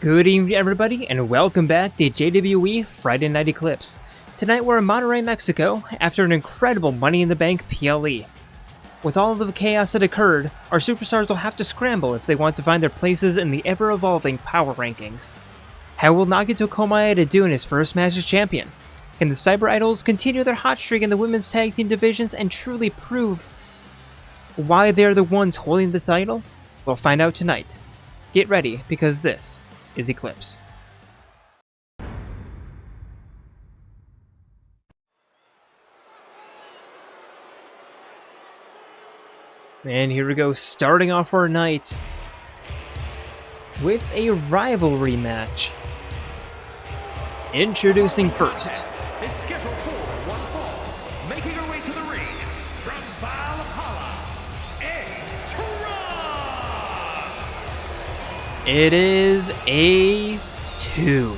Good evening, everybody, and welcome back to JWE Friday Night Eclipse. Tonight we're in Monterrey, Mexico, after an incredible Money in the Bank PLE. With all of the chaos that occurred, our superstars will have to scramble if they want to find their places in the ever-evolving power rankings. How will Nagito Komaeda do in his first match as champion? Can the Cyber Idols continue their hot streak in the women's tag team divisions and truly prove why they're the ones holding the title? We'll find out tonight. Get ready, because this is Eclipse. And here we go, starting off our night with a rivalry match. Introducing first. It's scheduled for one fall. Making her way to the ring from Valhalla, Iruma. It is A2.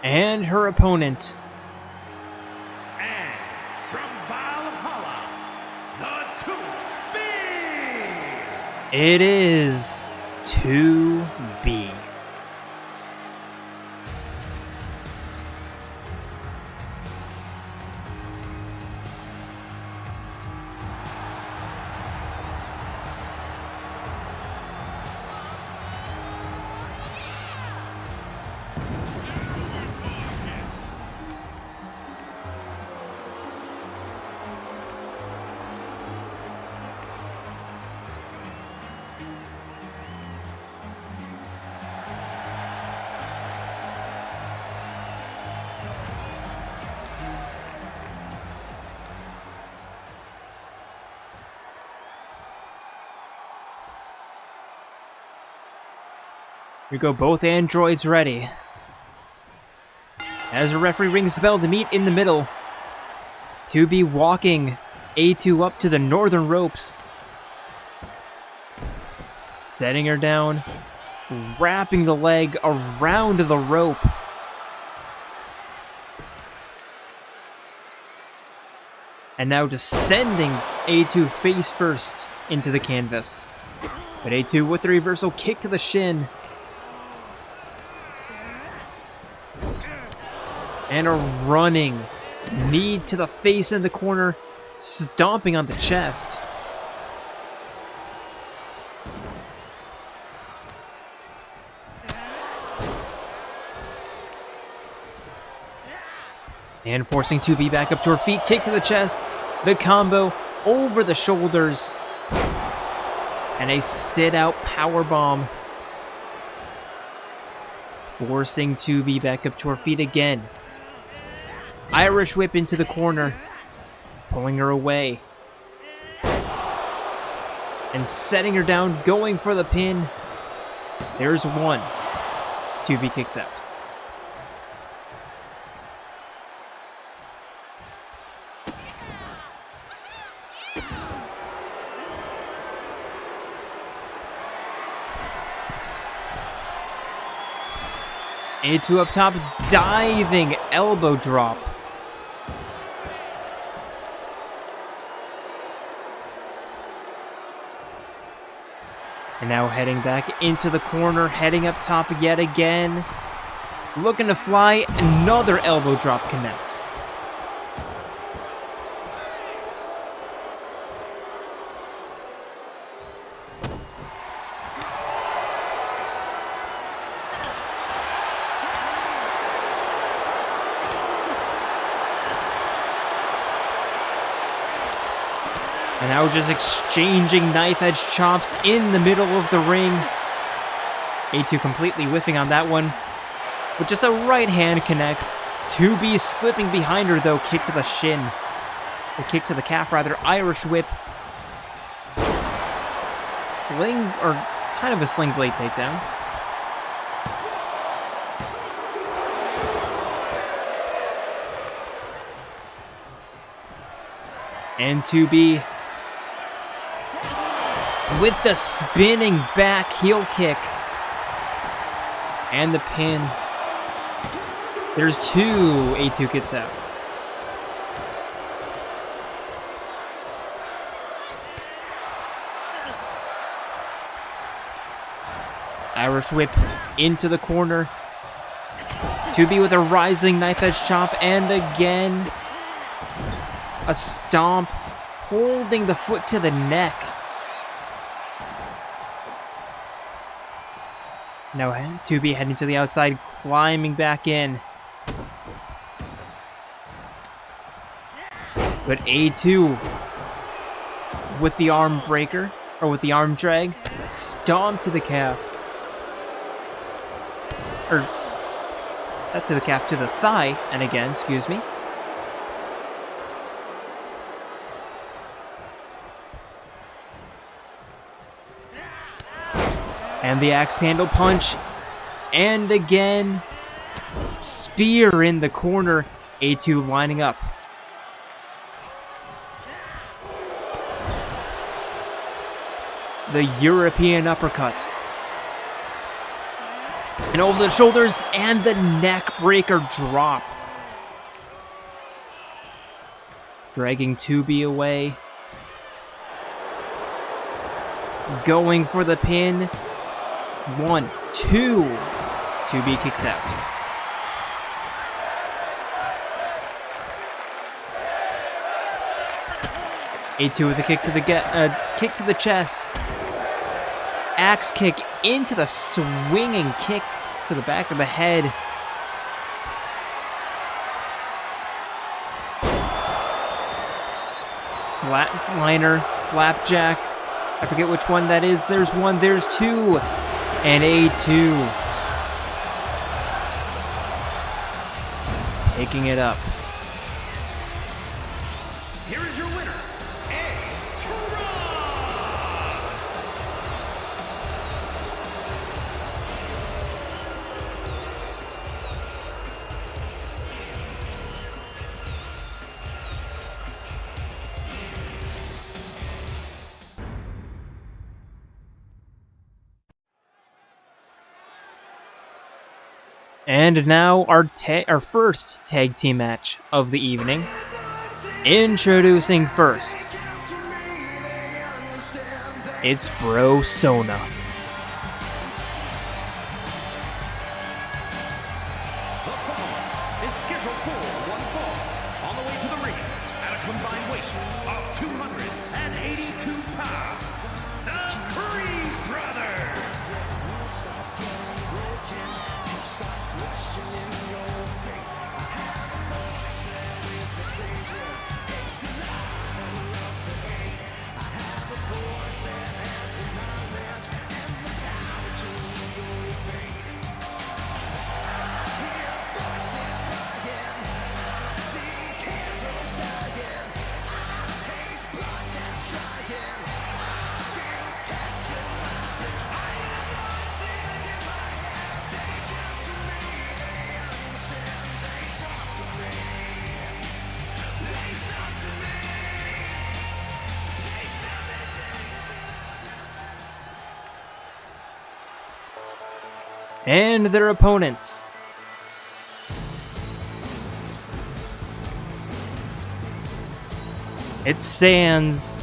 And her opponent. And from Valhalla, the 2B. It is 2B. Here we go, both androids ready. As the referee rings the bell to meet in the middle. 2B walking A2 up to the northern ropes. Setting her down. Wrapping the leg around the rope. And now just sending A2 face first into the canvas. But A2 with the reversal kick to the shin. And a running knee to the face in the corner, stomping on the chest. And forcing 2B back up to her feet, kick to the chest, the combo over the shoulders, and a sit-out powerbomb. Forcing 2B back up to her feet again. Irish whip into the corner, pulling her away. And setting her down, going for the pin. There's one. 2B kicks out. A2 up top, diving elbow drop. And now heading back into the corner, heading up top yet again. Looking to fly, another elbow drop connects. And now just exchanging knife-edge chops in the middle of the ring. A2 completely whiffing on that one. But just a right hand connects. 2B slipping behind her though, kick to the shin. or kick to the calf rather, Irish whip. Sling, or kind of a sling blade takedown. And 2B with the spinning back heel kick. And the pin. There's 2. A2 gets out. Irish whip into the corner. 2B with a rising knife edge chop, and again a stomp, holding the foot to the neck. Now 2B heading to the outside, climbing back in. But A2 with the arm breaker, or with the arm drag, stomp to the calf. Or, not to the calf, to the thigh, and again, excuse me. And the axe handle punch, and again, spear in the corner, A2 lining up. The European uppercut. And over the shoulders, and the neck breaker drop. Dragging 2B away. Going for the pin. 1, 2. 2B kicks out. A2 with a kick to the chest. Axe kick into the swinging kick to the back of the head. Flatliner, flapjack. I forget which one that is. There's 1, there's 2. And A2 picking it up. Here is your winner, And now our first tag team match of the evening. Introducing first, it's Brosona. The following is scheduled for one fall on the way to the ring at a combined weight of 282 pounds. The Breeze Brothers. And their opponents. It's Sans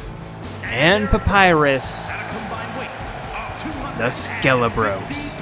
and Papyrus, At a combined weight of the Skelebros.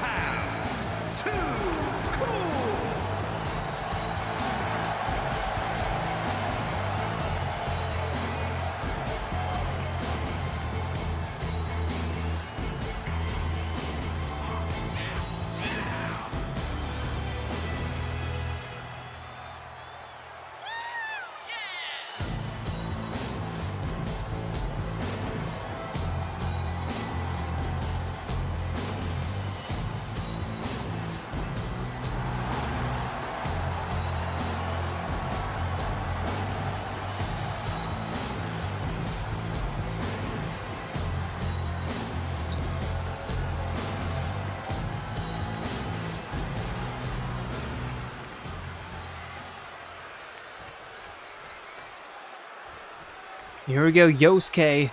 Here we go, Yosuke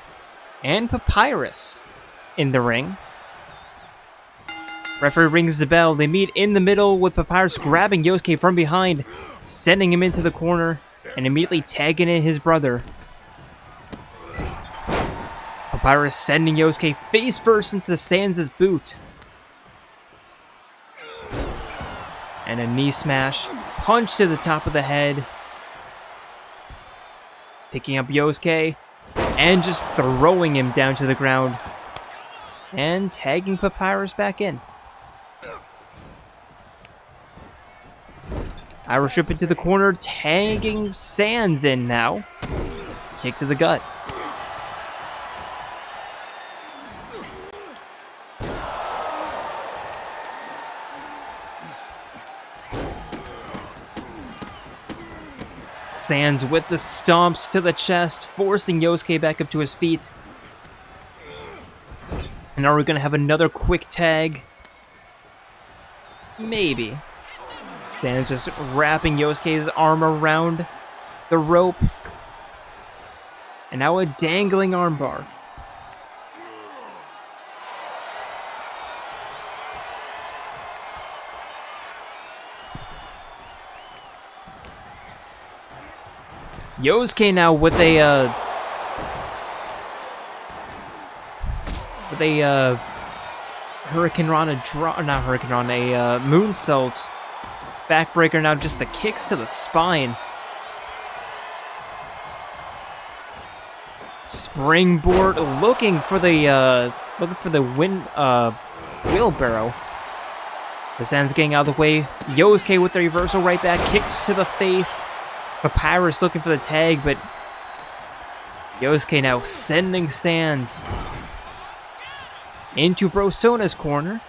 and Papyrus in the ring. Referee rings the bell. They meet in the middle with Papyrus grabbing Yosuke from behind, sending him into the corner, and immediately tagging in his brother. Papyrus sending Yosuke face first into Sans' boot. And a knee smash, punch to the top of the head. Picking up Yosuke, and just throwing him down to the ground. And tagging Papyrus back in. Irish whip into the corner, tagging Sans in now. Kick to the gut. Sans with the stomps to the chest, forcing Yosuke back up to his feet. And are we going to have another quick tag? Maybe. Sans just wrapping Yosuke's arm around the rope. And now a dangling armbar. Yosuke now with a Hurricane Rana not Hurricane Rana, a moonsault backbreaker now, just the kicks to the spine. Springboard looking for the wheelbarrow. The Sans getting out of the way. Yosuke with the reversal right back, kicks to the face. Papyrus looking for the tag, but Yosuke now sending Sans into Brosona's corner.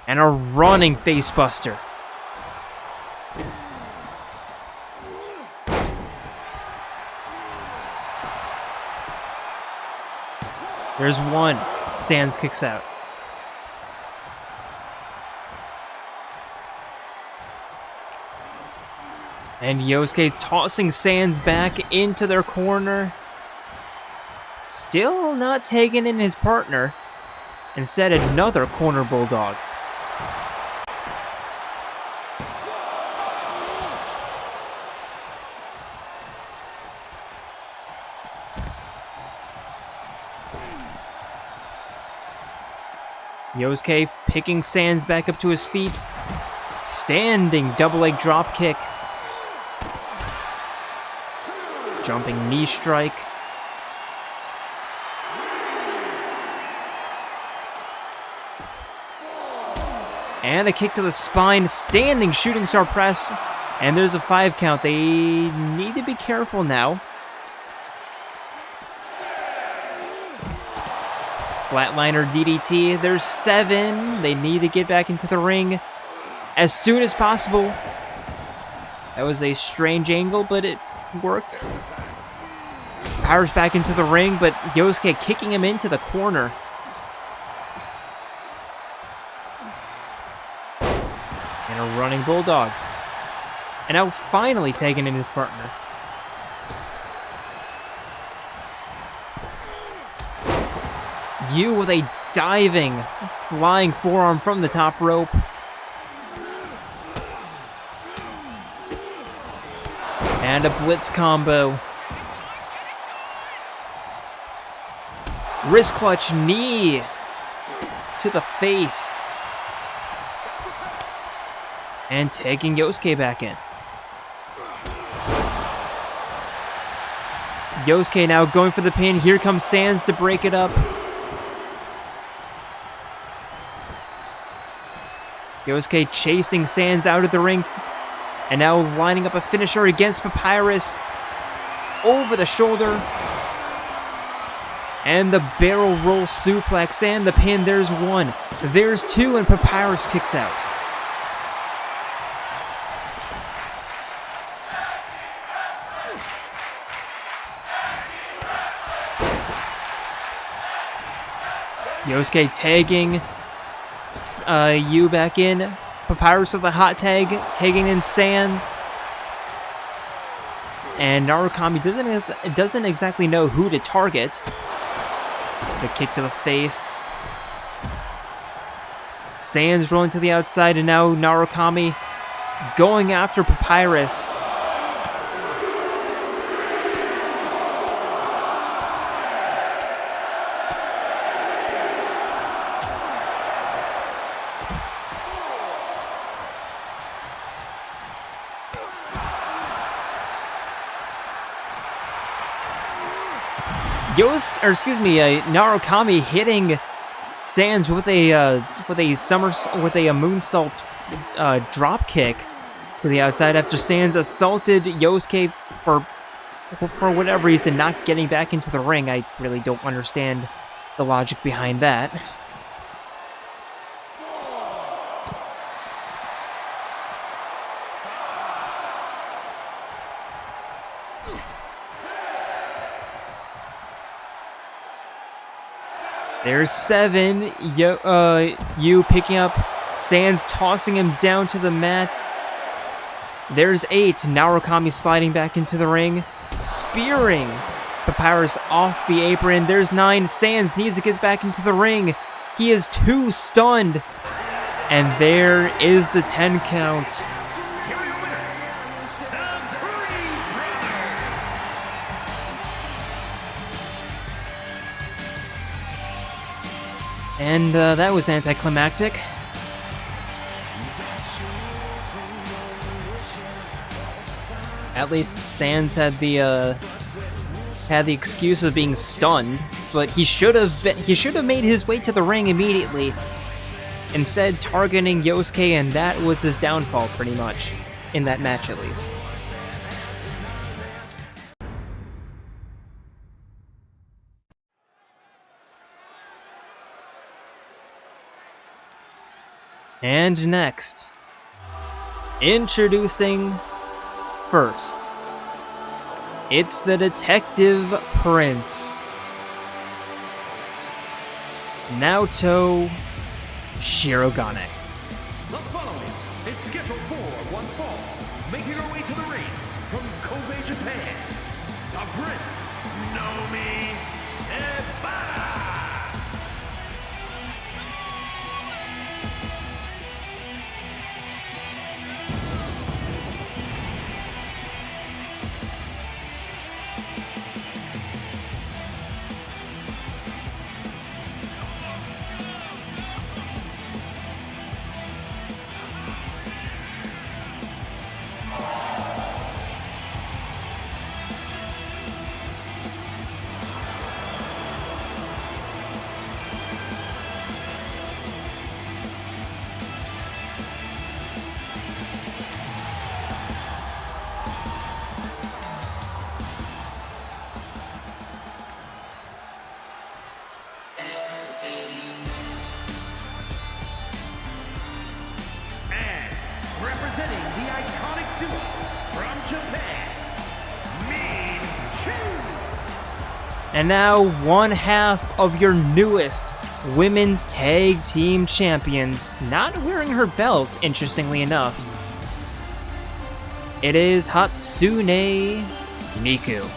And a running facebuster. There's one. Sans kicks out. And Yosuke tossing Sans back into their corner. Still not taking in his partner. Instead, another corner bulldog. Yosuke picking Sans back up to his feet. Standing double leg drop kick. Jumping knee strike. And a kick to the spine. Standing shooting star press. And there's a 5 count. They need to be careful now. Flatliner DDT. There's 7. They need to get back into the ring as soon as possible. That was a strange angle, but it worked. Powers back into the ring, but Yosuke kicking him into the corner. And a running bulldog. And now finally taking in his partner. You with a diving, flying forearm from the top rope. And a blitz combo. Wrist clutch knee to the face. And taking Yosuke back in. Yosuke now going for the pin. Here comes Sans to break it up. Yosuke chasing Sans out of the ring. And now lining up a finisher against Papyrus. Over the shoulder. And the barrel roll suplex and the pin. There's 1. There's 2, and Papyrus kicks out. Yosuke tagging Yu back in. Papyrus with a hot tag, tagging in Sans. And Narukami doesn't exactly know who to target. The kick to the face. Sans rolling to the outside, and now Narukami going after Papyrus. Narukami hitting Sans with a moonsault drop kick to the outside after Sans assaulted Yosuke for whatever reason not getting back into the ring. I really don't understand the logic behind that. There's 7. Yu picking up Sans, tossing him down to the mat. There's 8. Narukami sliding back into the ring, spearing Papyrus off the apron. There's 9. Sans needs to get back into the ring. He is too stunned. And there is the 10 count. And that was anticlimactic. At least Sans had the excuse of being stunned, but he should have made his way to the ring immediately. Instead, targeting Yosuke, and that was his downfall, pretty much, in that match at least. And next, introducing first, it's the Detective Prince, Naoto Shirogane. The following is scheduled for one fall, making her way to the ring from Kobe, Japan, the Prince, Naomi Ebata. Representing the iconic duo from Japan, Miku. And now one half of your newest women's tag team champions, not wearing her belt, interestingly enough. It is Hatsune Miku.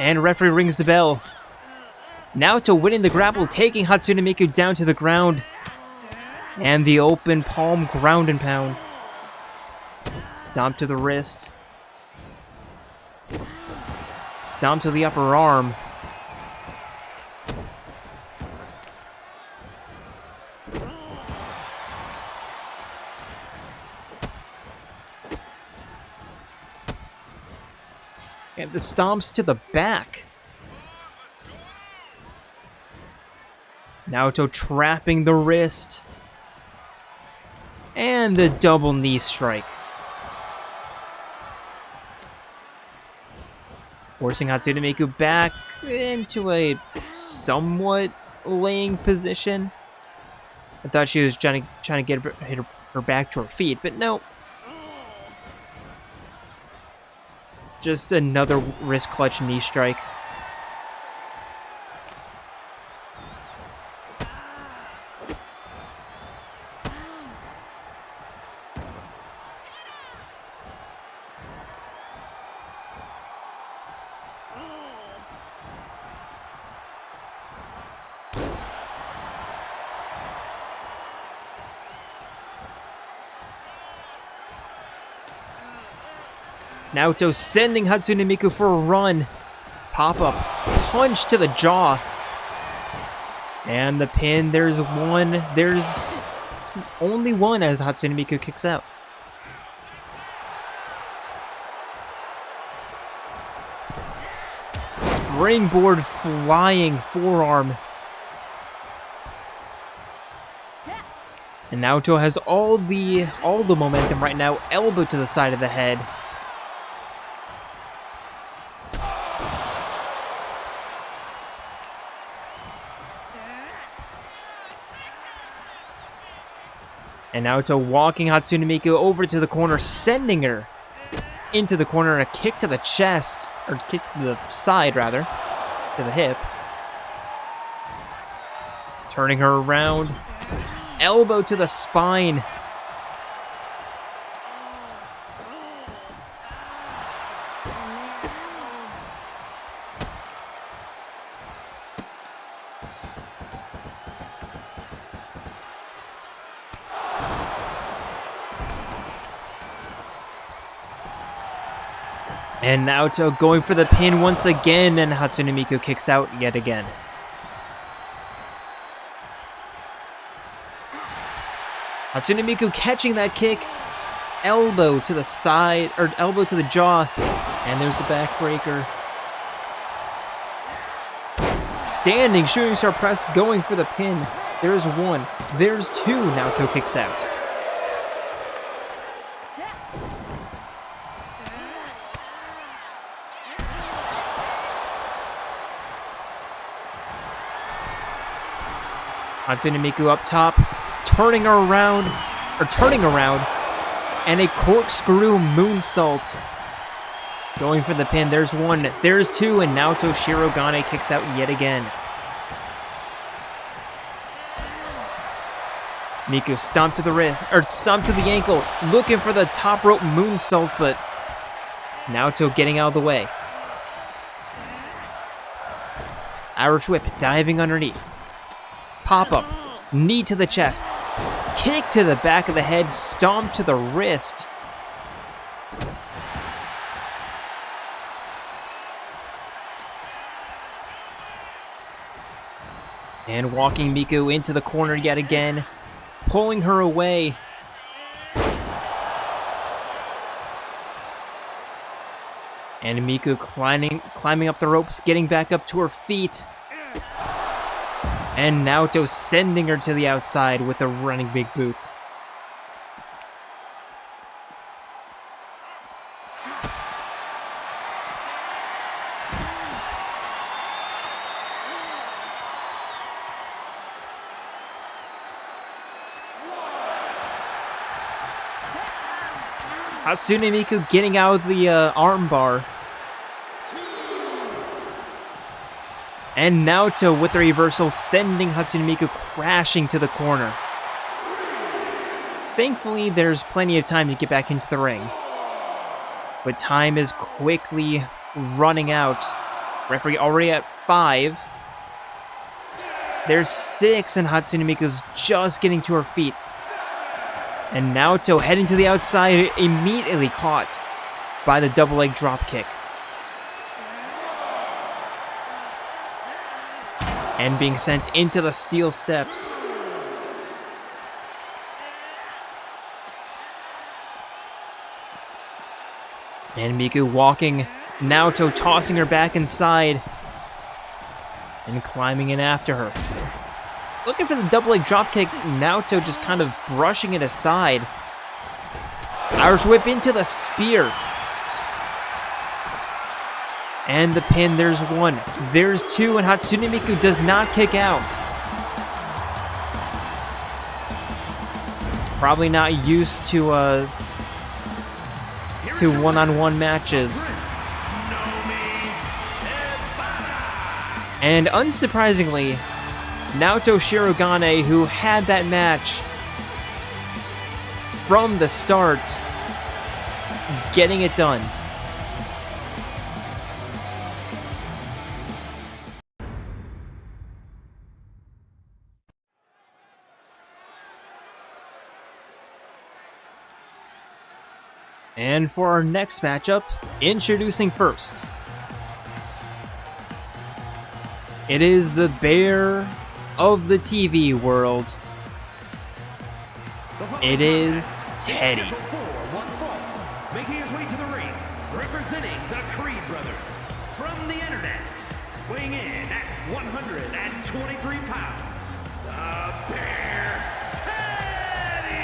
And referee rings the bell. Naoto winning the grapple, taking Hatsune Miku down to the ground. And the open palm ground and pound. Stomp to the wrist. Stomp to the upper arm. And the stomps to the back. Naoto trapping the wrist. And the double knee strike. Forcing Hatsune Miku back into a somewhat laying position. I thought she was trying to get her back to her feet, but no. Just another wrist clutch knee strike. Naoto sending Hatsune Miku for a run. Pop-up. Punch to the jaw. And the pin, there's one. There's only one as Hatsune Miku kicks out. Springboard flying forearm. And Naoto has all the momentum right now. Elbow to the side of the head. And Naoto walking Hatsune Miku over to the corner, sending her into the corner, and a kick to the chest, or kick to the side rather, to the hip. Turning her around, elbow to the spine. And Naoto going for the pin once again, and Hatsune Miku kicks out yet again. Hatsune Miku catching that kick, elbow to the side, or elbow to the jaw, and there's the backbreaker. Standing shooting star press, going for the pin. There's one, there's two. Naoto kicks out. Hatsune Miku up top, turning around, and a corkscrew moonsault. Going for the pin, there's one, there's two, and Naoto Shirogane kicks out yet again. Miku stomp to the wrist, or stomp to the ankle, looking for the top rope moonsault, but Naoto getting out of the way. Irish whip, diving underneath. Pop-up, knee to the chest, kick to the back of the head, stomp to the wrist. And walking Miku into the corner yet again, pulling her away. And Miku climbing up the ropes, getting back up to her feet. And Naoto sending her to the outside with a running big boot. Hatsune Miku getting out of the armbar. And Naoto with the reversal, sending Hatsune Miku crashing to the corner. Thankfully, there's plenty of time to get back into the ring. But time is quickly running out. Referee already at 5. There's 6, and Hatsune Miku's just getting to her feet. And Naoto heading to the outside, immediately caught by the double leg drop kick. And being sent into the steel steps. And Miku walking, Naoto tossing her back inside. And climbing in after her. Looking for the double leg dropkick, Naoto just kind of brushing it aside. Irish whip into the spear. And the pin, there's 1, there's 2, and Hatsune Miku does not kick out. Probably not used to one-on-one matches. And unsurprisingly, Naoto Shirogane, who had that match from the start, getting it done. And for our next matchup, introducing first, it is the bear of the TV world. It is Teddie. Making his way to the ring, representing the Creed brothers from the internet, weighing in at 123 pounds, the Bear, Teddie!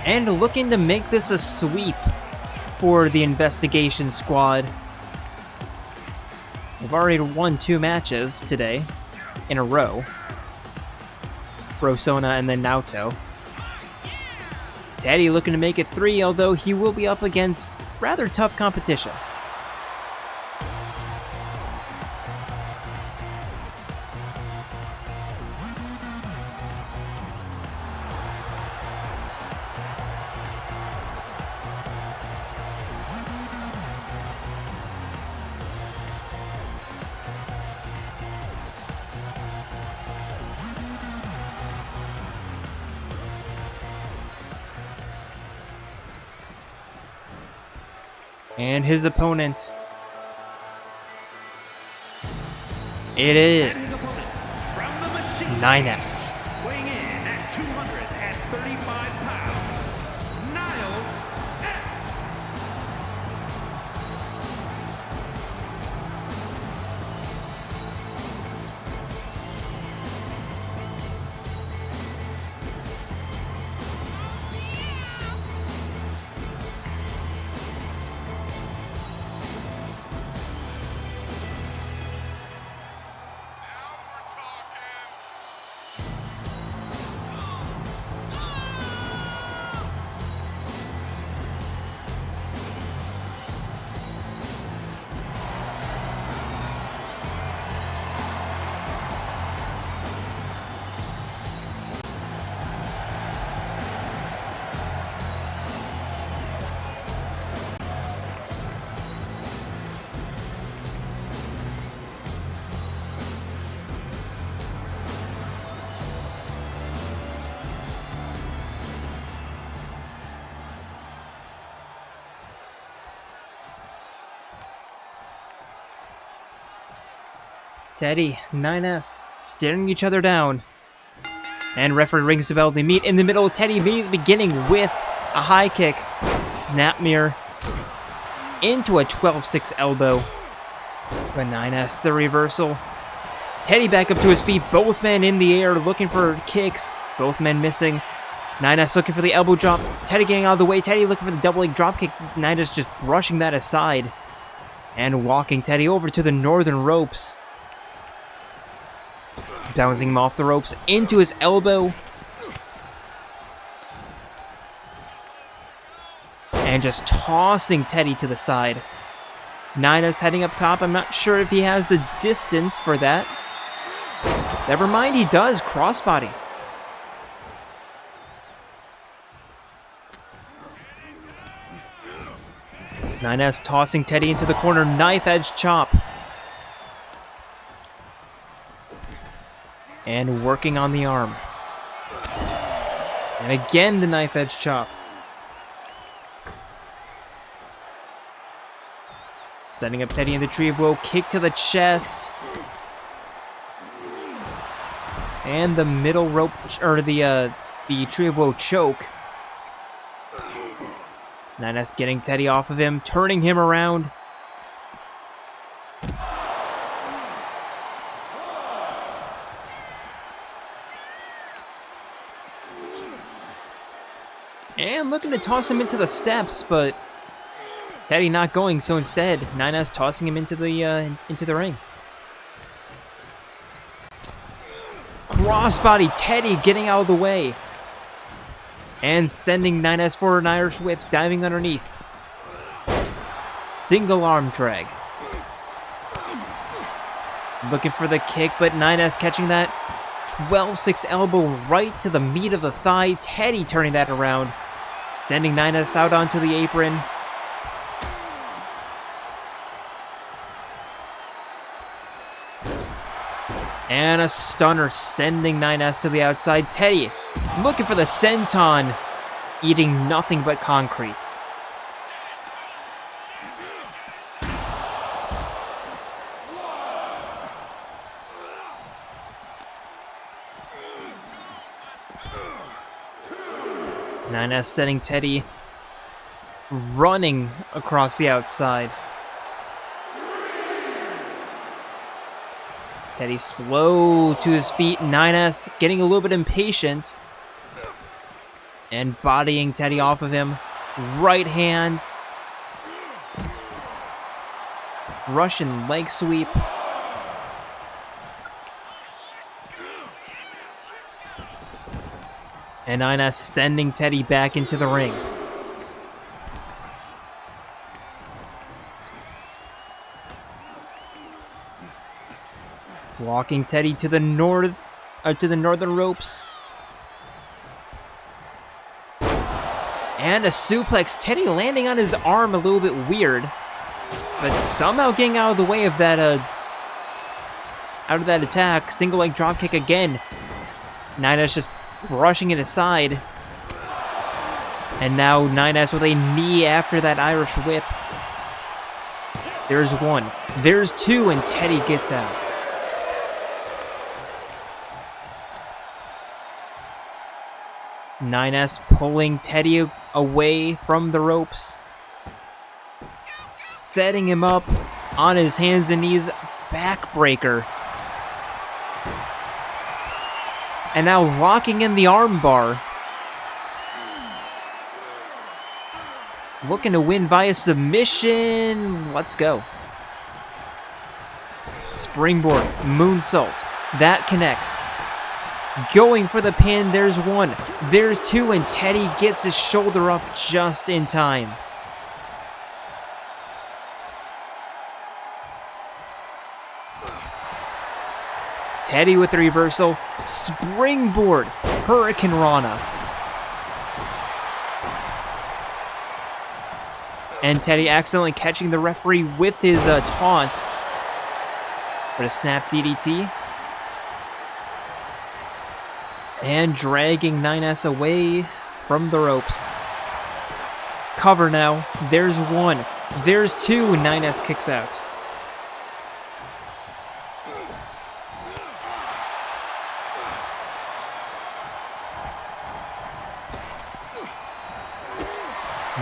And looking to make this a sweep for the investigation squad. They've already won 2 matches today in a row. Brosona and then Naoto. Teddie looking to make it 3, although he will be up against rather tough competition. And his opponent, it is 9S. Weighing in at 235 pounds, Niles S. Teddie, 9S, staring each other down. And referee rings the bell. They meet in the middle. Teddie immediately beginning with a high kick. Snap mirror into a 12-6 elbow. But 9S, the reversal. Teddie back up to his feet. Both men in the air looking for kicks. Both men missing. 9S looking for the elbow drop. Teddie getting out of the way. Teddie looking for the double leg drop kick. 9S just brushing that aside. And walking Teddie over to the northern ropes. Bouncing him off the ropes into his elbow. And just tossing Teddie to the side. 9S heading up top. I'm not sure if he has the distance for that. Never mind, he does. Crossbody. Nine S tossing Teddie into the corner. Knife edge chop. And working on the arm. And again, the knife edge chop. Setting up Teddie in the Tree of Woe, kick to the chest. And the middle rope, or the Tree of Woe choke. 9S getting Teddie off of him, turning him around. And looking to toss him into the steps, but Teddie not going, so instead, 9S tossing him into the ring. Crossbody, Teddie getting out of the way. And sending 9S for an Irish whip, diving underneath. Single arm drag. Looking for the kick, but 9S catching that 12-6 elbow right to the meat of the thigh. Teddie turning that around. Sending 9S out onto the apron. And a stunner sending 9S to the outside. Teddie looking for the senton, eating nothing but concrete. Nine S setting Teddie running across the outside. Teddie slow to his feet. 9S getting a little bit impatient. And bodying Teddie off of him. Right hand. Russian leg sweep. And 9S sending Teddie back into the ring. Walking Teddie to the northern ropes. And a suplex. Teddie landing on his arm a little bit weird, but somehow getting out of the way of that attack. Single leg dropkick again. 9S just brushing it aside. And now 9S with a knee after that Irish whip. There's one. There's two, and Teddie gets out. Nine S pulling Teddie away from the ropes. Setting him up on his hands and knees. Backbreaker. And now locking in the armbar. Looking to win via submission. Let's go. Springboard. Moonsault. That connects. Going for the pin. There's one. There's two. And Teddie gets his shoulder up just in time. Teddie with the reversal. Springboard. Hurricane Rana. And Teddie accidentally catching the referee with his taunt. But a snap DDT. And dragging 9S away from the ropes. Cover now. There's one. There's two. 9S kicks out.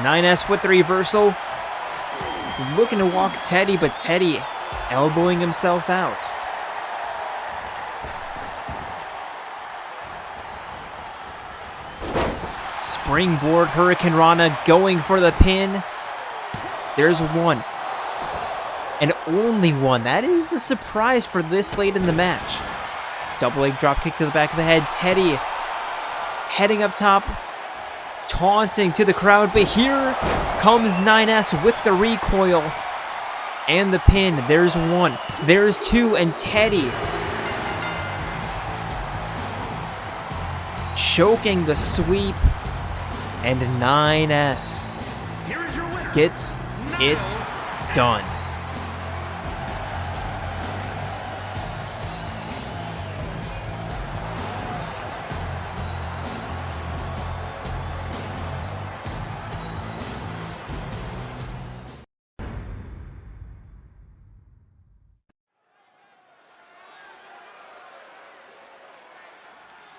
Nine S with the reversal. Looking to walk Teddie, but Teddie elbowing himself out. Springboard Hurricane Rana going for the pin. There's one. And only one. That is a surprise for this late in the match. Double leg drop kick to the back of the head. Teddie heading up top. Taunting to the crowd, but here comes 9S with the recoil and the pin. There's one, there's two, and Teddie choking the sweep, and 9S gets it done.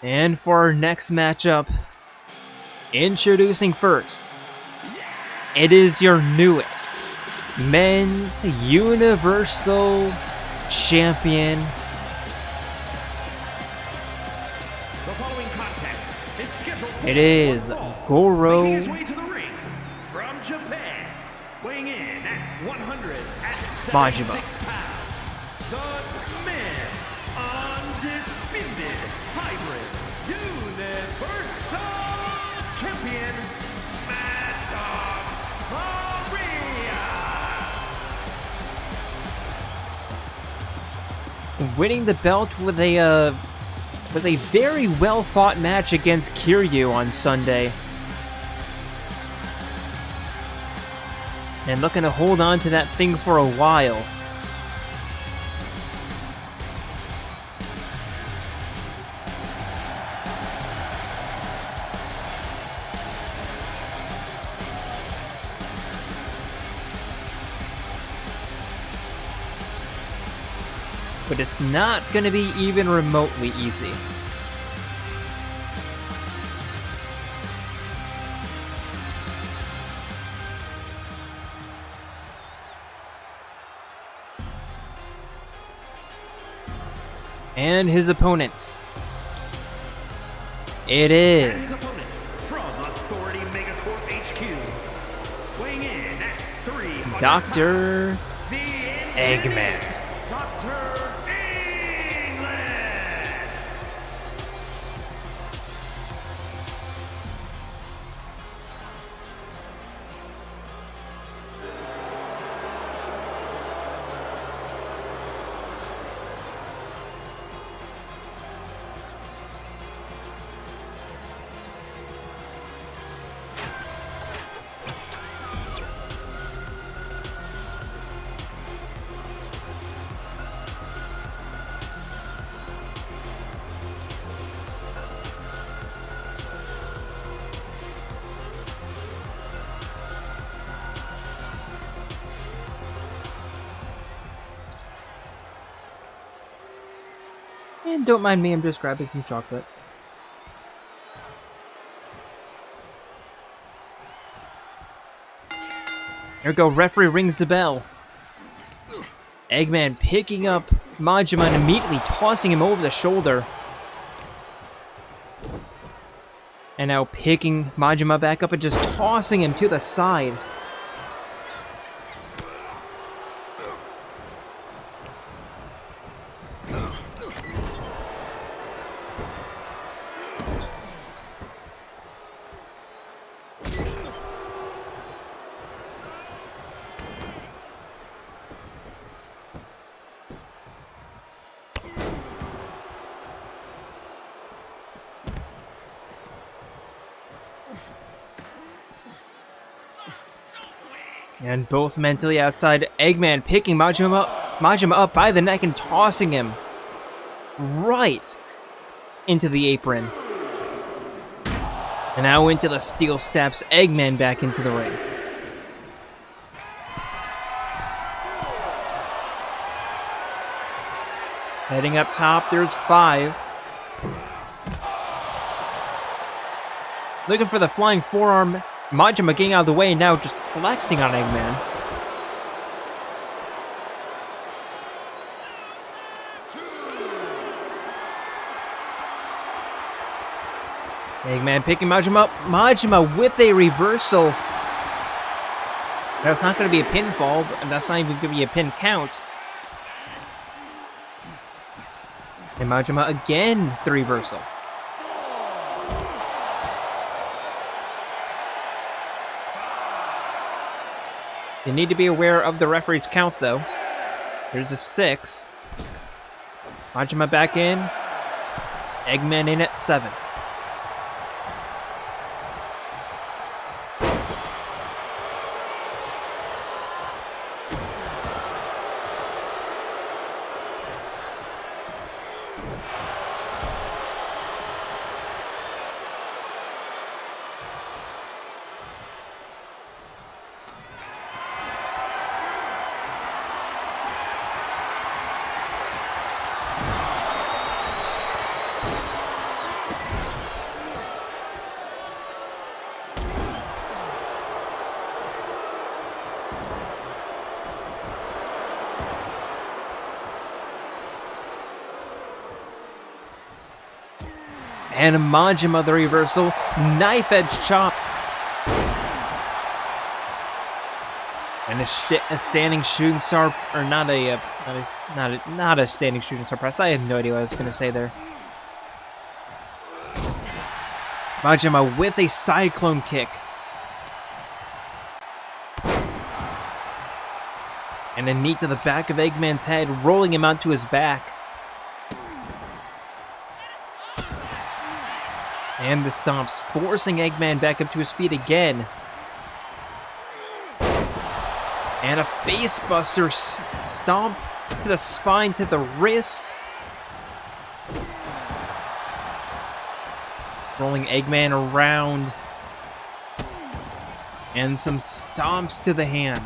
And for our next matchup, introducing first, it is your newest Men's Universal Champion. The following contest is scheduled for It is one fall. Goro. Making his way to the ring from Japan, weighing in at 176 Majima. pounds, the man undisputed hybrid universal champion, Mad Dog Korea. Winning the belt with a very well fought match against Kiryu on Sunday. And looking to hold on to that thing for a while. But it's not going to be even remotely easy. And his opponent. It is From Authority Megacorp HQ, weighing in at 300 Dr. the Eggman. Dr. England. And don't mind me, I'm just grabbing some chocolate. There we go, referee rings the bell. Eggman picking up Majima and immediately tossing him over the shoulder. And now picking Majima back up and just tossing him to the side. And both mentally outside, Eggman picking Majima up by the neck and tossing him right into the apron. And now into the steel steps, Eggman back into the ring. Heading up top, there's 5. Looking for the flying forearm. Majima getting out of the way and now just flexing on Eggman. Eggman picking Majima up. Majima with a reversal. That's not going to be a pinfall, and that's not even going to be a pin count. And Majima again, the reversal. You need to be aware of the referee's count, though. There's a 6. Majima back in. Eggman in at 7. And Majima the reversal, knife edge chop. And a standing shooting star, or not a standing shooting star press. I have no idea what I was gonna say there. Majima with a cyclone kick. And a knee to the back of Eggman's head, rolling him onto his back. And the stomps, forcing Eggman back up to his feet again. And a facebuster stomp to the spine, to the wrist. Rolling Eggman around. And some stomps to the hand.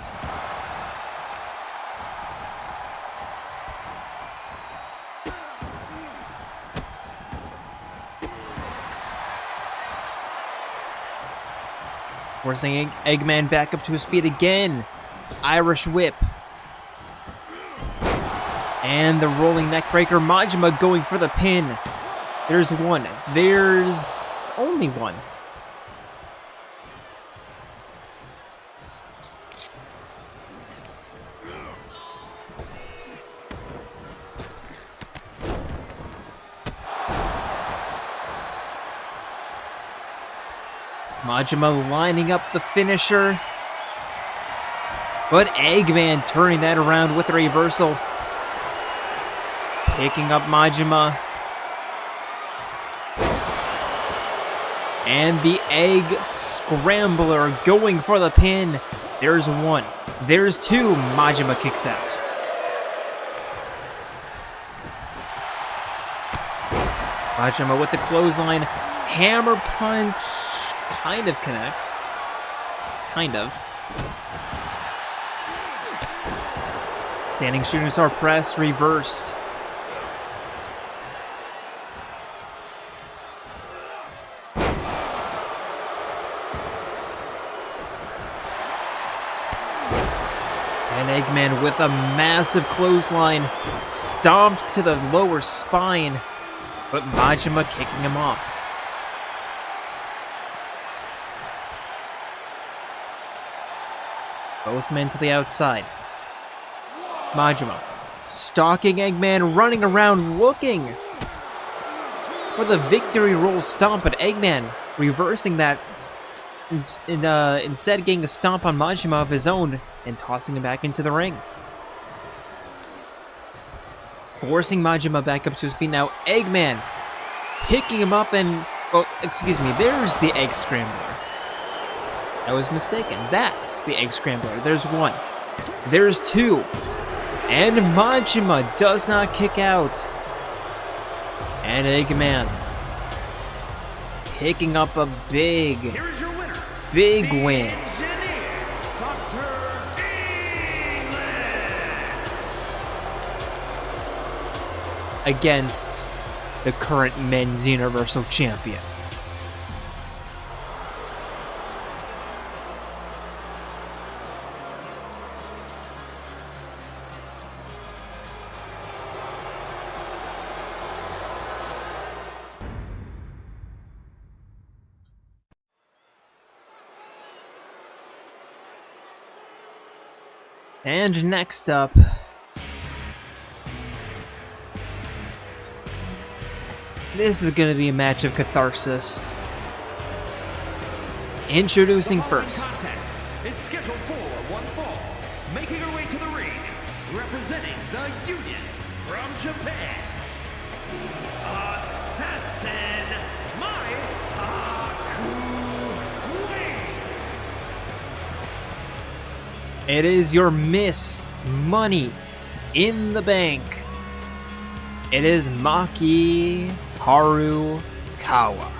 Forcing Eggman back up to his feet again. Irish whip. And the rolling neckbreaker. Majima going for the pin. There's one. There's only one. Majima lining up the finisher. But Eggman turning that around with a reversal. Picking up Majima. And the Egg Scrambler going for the pin. There's one. There's two. Majima kicks out. Majima with the clothesline. Hammer punch. Kind of connects. Kind of. Standing shooting star press, reversed. And Eggman with a massive clothesline, stomped to the lower spine, but Majima kicking him off. Both men to the outside. Majima stalking Eggman, running around looking for the victory roll stomp, but Eggman reversing that, instead getting a stomp on Majima of his own and tossing him back into the ring. Forcing Majima back up to his feet now. Eggman picking him up and, well, excuse me, there's the Egg Scrambler. I was mistaken. That's the Egg Scrambler. There's one. There's two. And Majima does not kick out. And Eggman picking up a big win. Against the current Men's Universal Champion. And next up, this is going to be a match of catharsis. Introducing first, is scheduled for one fall, making her way to the ring, representing the Union from Japan, Assassin Miku. it is your Miss Money in the Bank. It is Maki Harukawa.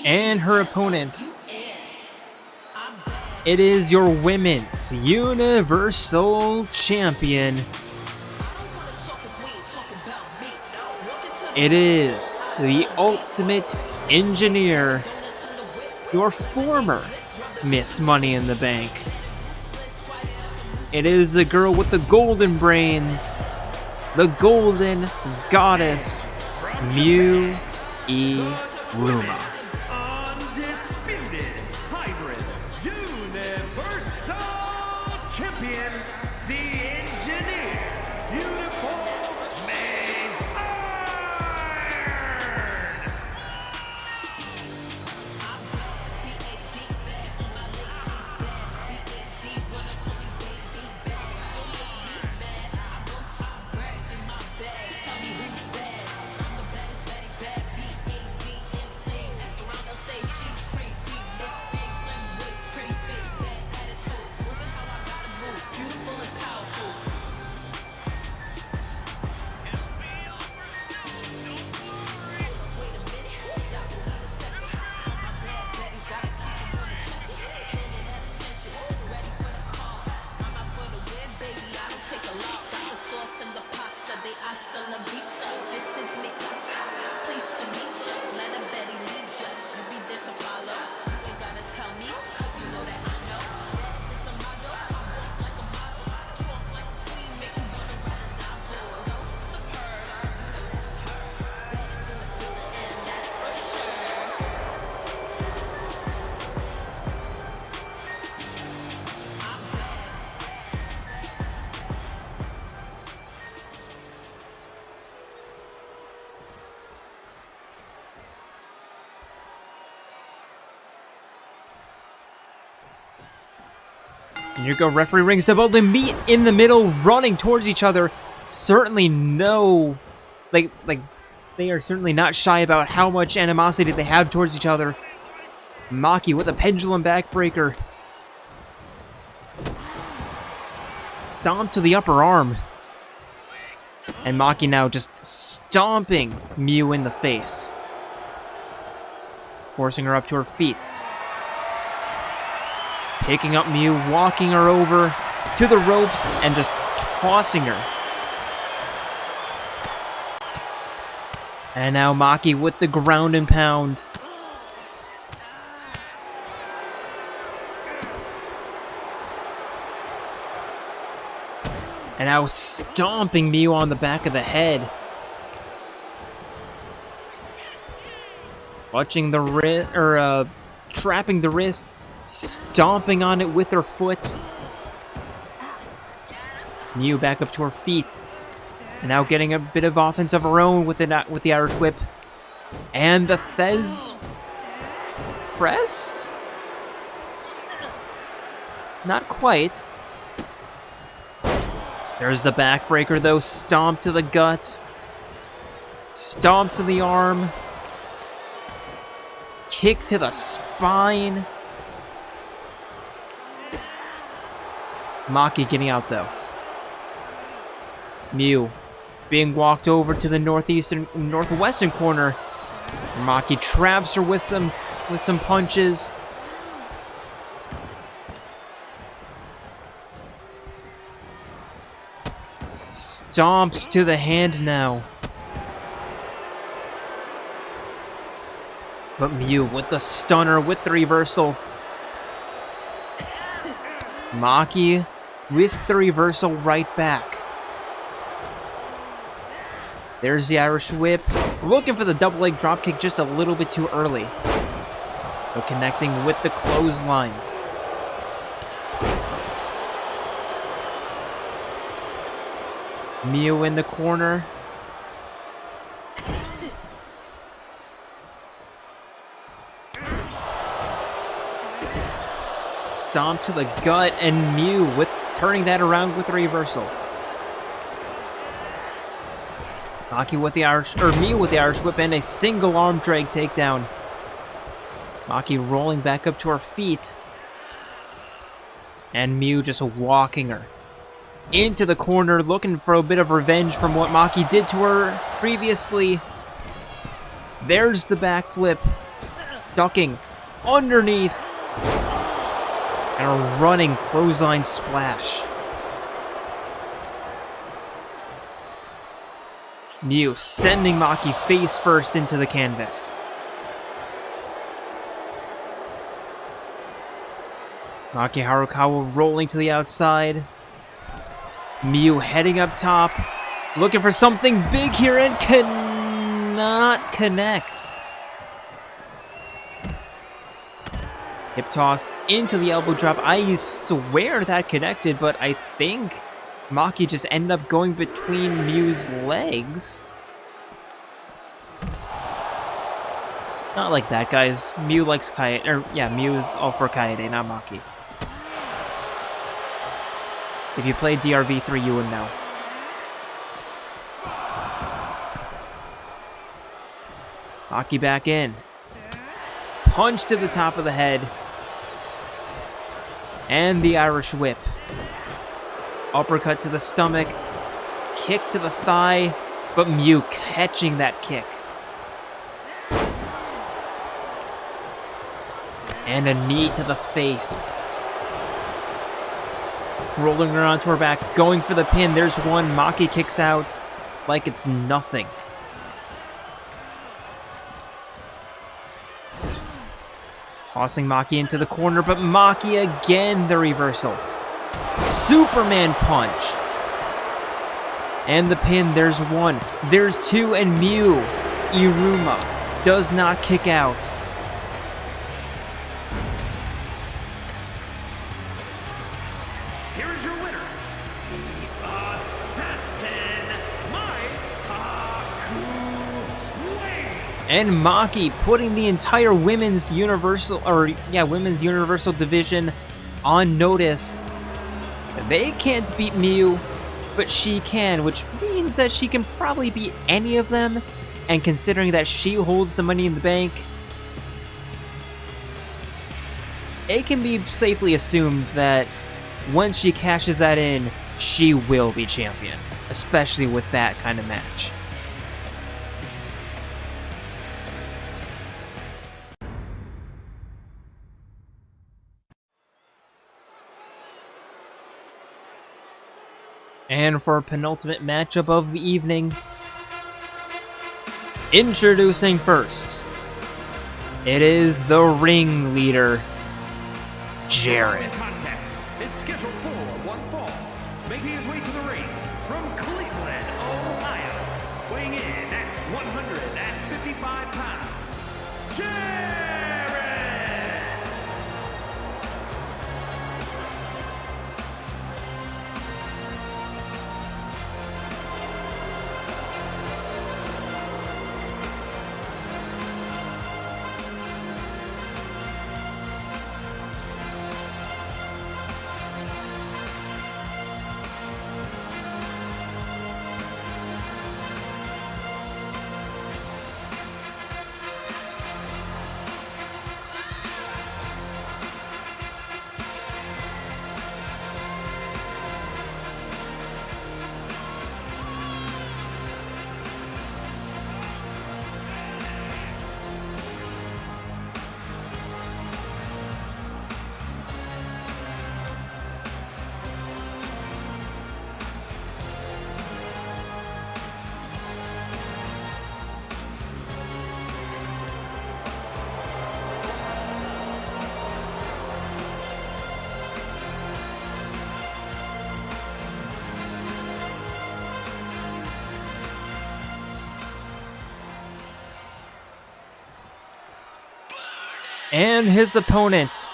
And her opponent, it is your Women's Universal Champion. It is the Ultimate Engineer, your former Miss Money in the Bank. It is the girl with the golden brains, the golden goddess, Iruma. Undisputed hybrid universal champion, the engineer, beautiful May Iron. And here go, referee rings the bell. They meet in the middle, running towards each other. Certainly no, like they are certainly not shy about how much animosity they have towards each other. Maki with a pendulum backbreaker. Stomp to the upper arm. And Maki now just stomping Miu in the face, forcing her up to her feet. Picking up Miu, walking her over to the ropes, and just tossing her. And now Maki with the ground and pound. And now stomping Miu on the back of the head. Watching the wrist, or trapping the wrist, stomping on it with her foot. Miu back up to her feet. And now getting a bit of offense of her own with the Irish whip. And the Fez press? Not quite. There's the backbreaker though, stomp to the gut. Stomp to the arm. Kick to the spine. Maki getting out though. Miu being walked over to the northwestern corner. Maki traps her with some punches. Stomps to the hand now. But Miu with the stunner, with the reversal. Maki with the reversal right back. There's the Irish whip. Looking for the double leg dropkick just a little bit too early. But connecting with the clotheslines. Miu in the corner. Stomp to the gut, and Miu with turning that around with the reversal. Maki with the Miu with the Irish whip and a single arm drag takedown. Maki rolling back up to her feet. And Miu just walking her into the corner, looking for a bit of revenge from what Maki did to her previously. There's the backflip. ducking underneath, and a running clothesline splash. Miu sending Maki face first into the canvas. Maki Harukawa rolling to the outside. Miu heading up top, looking for something big here and cannot connect. Hip toss into the elbow drop. I swear that connected, but I think Maki just ended up going between Miu's legs. Not like that, guys. Miu likes Kaede, or yeah, Miu's all for Kaede, not Maki. If you played DRV3, you would know. Maki back in. Punch to the top of the head. And the Irish whip. Uppercut to the stomach. Kick to the thigh. But Miu catching that kick. And a knee to the face. Rolling her onto her back, going for the pin. There's one. Maki kicks out like it's nothing. Tossing Maki into the corner, but Maki again the reversal. Superman punch. And the pin, there's one. There's two, and Miu, Iruma, does not kick out. Here is your winner, the Assassin, And Maki putting the entire women's universal division on notice. They can't beat Miu, but she can, which means that she can probably beat any of them. And considering that she holds the Money in the Bank, it can be safely assumed that once she cashes that in, she will be champion, especially with that kind of match. And for our penultimate matchup of the evening, introducing first, it is the ringleader, Jaren. contest is scheduled for one fall. Making his way to the ring from Cleveland, Ohio, weighing in at 155 pounds, Jaren! And his opponent,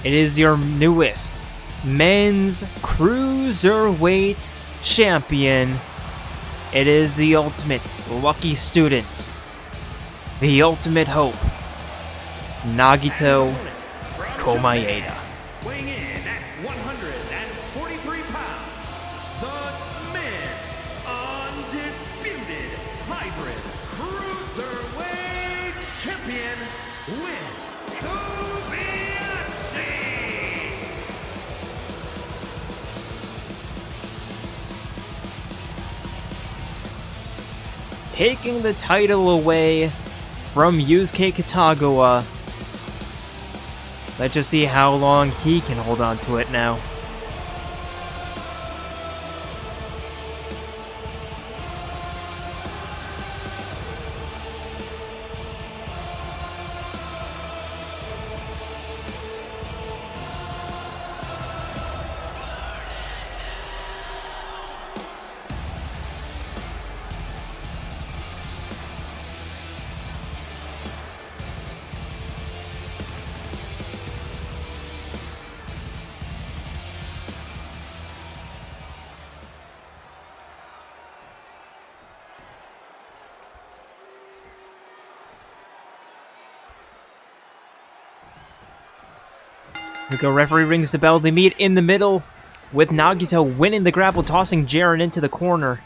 it is your newest men's cruiserweight champion. It is the ultimate lucky student, the ultimate hope, Nagito Komaeda. Weighing in at 143 pounds, the men's undisputed hybrid cruiserweight champion with Kobayashi. Taking the title away from Yusuke Kitagawa. Let's just see how long he can hold on to it now. Here we go, referee rings the bell. They meet in the middle with Nagito winning the grapple, tossing Jaren into the corner.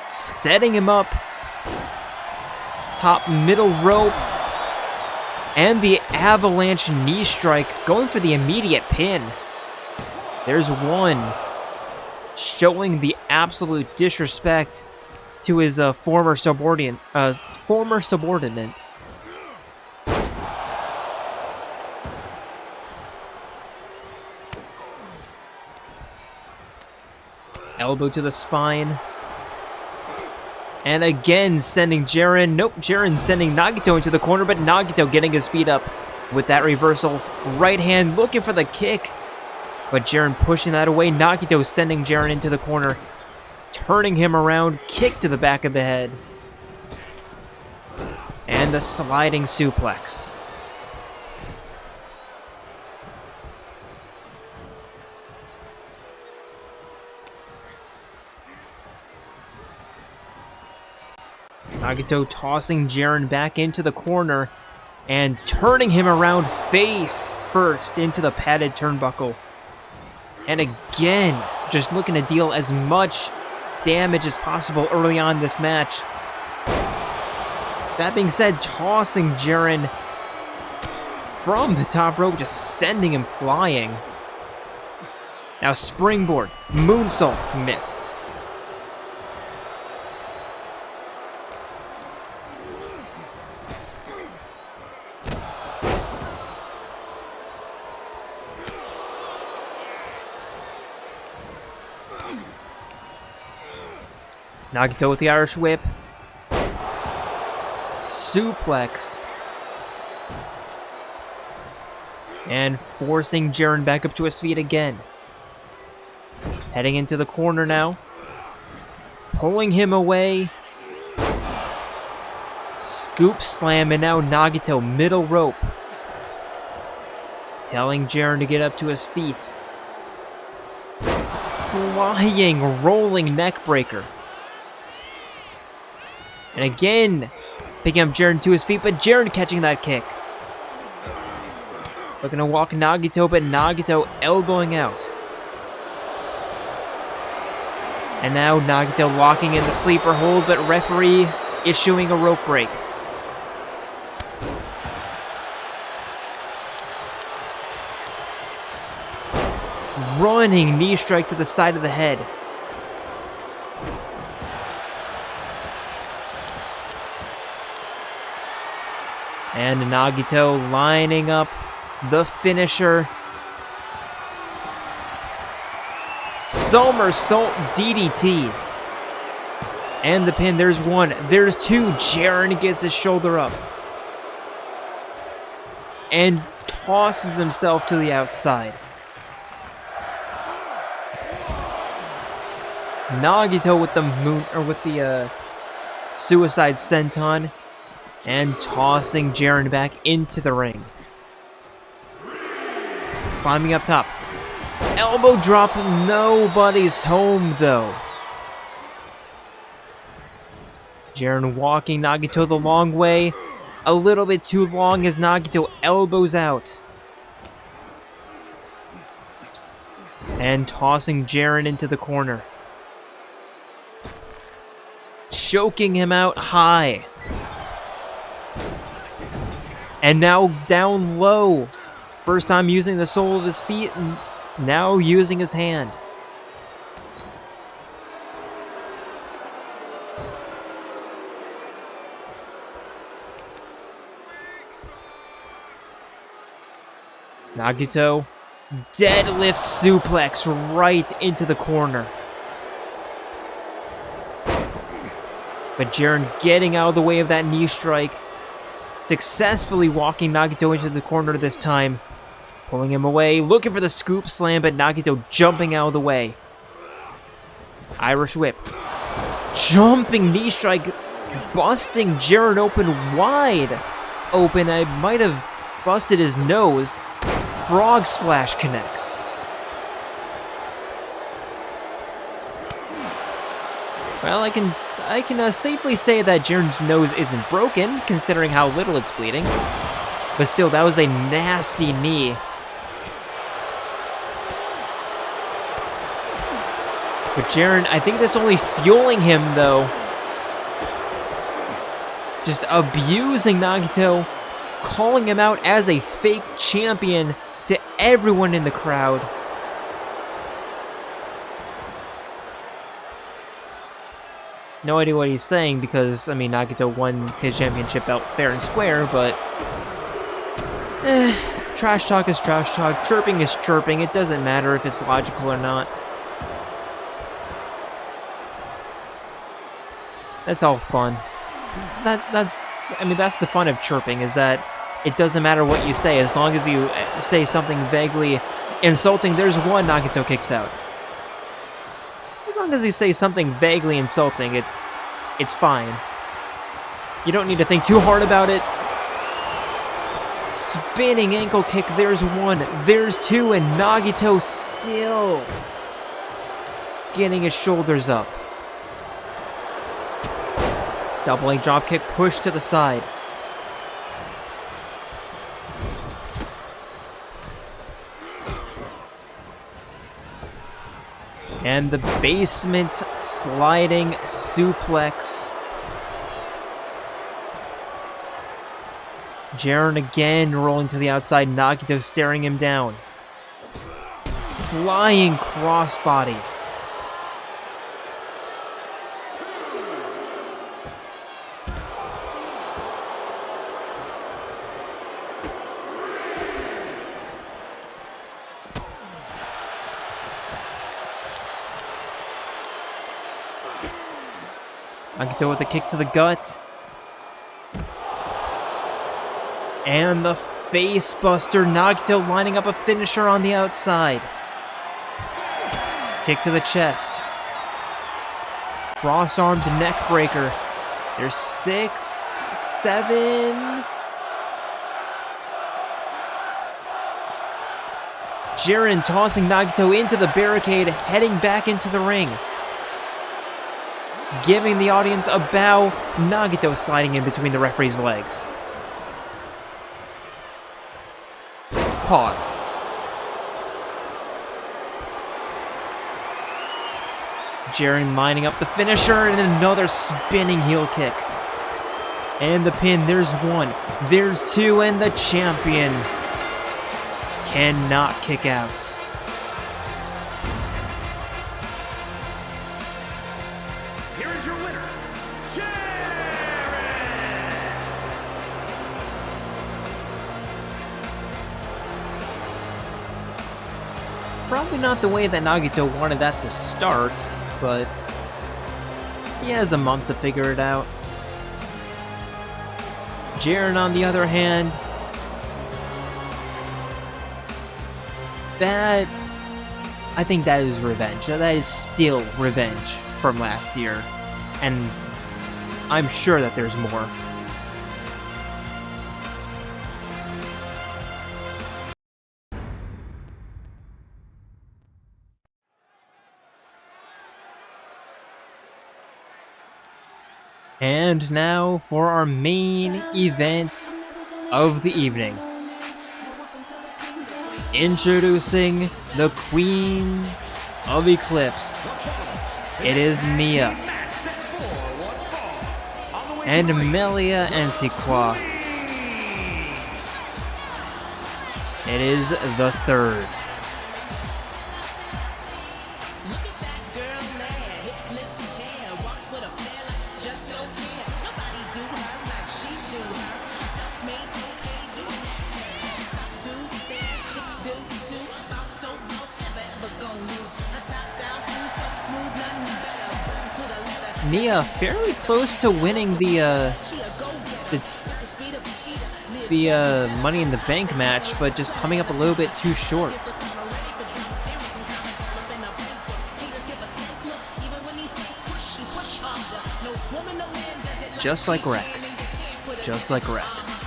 Setting him up. Top middle rope. And the avalanche knee strike, going for the immediate pin. There's one. Showing the absolute disrespect to his former subordinate. Elbow to the spine. And again, sending Jaren. Nope, Jaren sending Nagito into the corner, but Nagito getting his feet up with that reversal. Right hand looking for the kick. But Jaren pushing that away. Nagito sending Jaren into the corner. Turning him around. Kick to the back of the head. And the sliding suplex. Nagito tossing Jaren back into the corner and turning him around face first into the padded turnbuckle. And again, just looking to deal as much damage as possible early on in this match. That being said, tossing Jaren from the top rope, just sending him flying. Now springboard, moonsault, missed. Nagito with the Irish whip. Suplex. And forcing Jaren back up to his feet again. Heading into the corner now. Pulling him away. Scoop slam, and now Nagito middle rope. Telling Jaren to get up to his feet. Flying, rolling neck breaker. And again, picking up Jaren to his feet, but Jaren catching that kick. Looking to walk Nagito, but Nagito elbowing out. And now Nagito locking in the sleeper hold, but referee issuing a rope break. Running knee strike to the side of the head. And Nagito lining up the finisher. Somersault DDT. And the pin. There's one. There's two. Jaren gets his shoulder up. And tosses himself to the outside. Nagito with the suicide senton. And tossing Jaren back into the ring. Climbing up top. Elbow drop. Nobody's home, though. Jaren walking Nagito the long way. A little bit too long as Nagito elbows out. And tossing Jaren into the corner. Choking him out high. And now down low. First time using the sole of his feet, and now using his hand. Nagito, deadlift suplex right into the corner. But Jaren getting out of the way of that knee strike, successfully walking Nagito into the corner this time, pulling him away, looking for the scoop slam, but Nagito jumping out of the way. Irish whip. Jumping knee strike, busting Jaren open wide open. I might have busted his nose. Frog splash connects. Well, I can safely say that Jaren's nose isn't broken, considering how little it's bleeding. But still, that was a nasty knee. But Jaren, I think that's only fueling him, though. Just abusing Nagito, calling him out as a fake champion to everyone in the crowd. No idea what he's saying because, I mean, Nagito won his championship belt fair and square, but... trash talk is trash talk, chirping is chirping, it doesn't matter if it's logical or not. That's all fun. That's the fun of chirping, is that it doesn't matter what you say, as long as you say something vaguely insulting. There's one, Nagito kicks out. As long as you say something vaguely insulting, it's fine. You don't need to think too hard about it. Spinning ankle kick, there's one, there's two, and Nagito still getting his shoulders up. Doubling dropkick, push to the side. And the basement sliding suplex. Jaren again rolling to the outside, Nagito staring him down. Flying crossbody. Nagito with a kick to the gut. And the face buster. Nagito lining up a finisher on the outside. Kick to the chest. Cross-armed neck breaker. There's 6, 7. Jaren tossing Nagito into the barricade, heading back into the ring. Giving the audience a bow, Nagito sliding in between the referee's legs. Pause. Jaren lining up the finisher and another spinning heel kick. And the pin, there's one, there's two, and the champion cannot kick out. Probably not the way that Nagito wanted that to start, but he has a month to figure it out. Jaren, on the other hand, I think that is revenge. That is still revenge from last year, and I'm sure that there's more. And now for our main event of the evening. Introducing the Queens of Eclipse. It is Mia and Melia Antiqua. It is the third. Nia fairly close to winning the Money in the Bank match, but just coming up a little bit too short. Just like Rex. Just like Rex.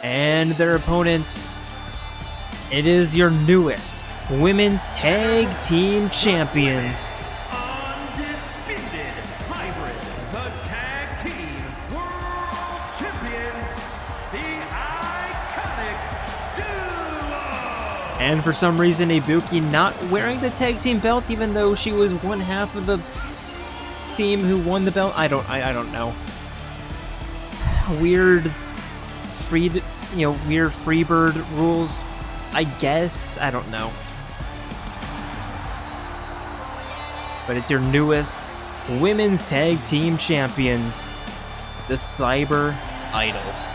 And their opponents, it is your newest Women's Tag Team Champions. Undisputed hybrid, the Tag Team World Champions, the Iconic Duo! And for some reason, Ibuki not wearing the tag team belt, even though she was one half of the team who won the belt. I don't know. Weird Freebird rules, I guess. I don't know. But it's your newest Women's Tag Team Champions, the Cyber Idols.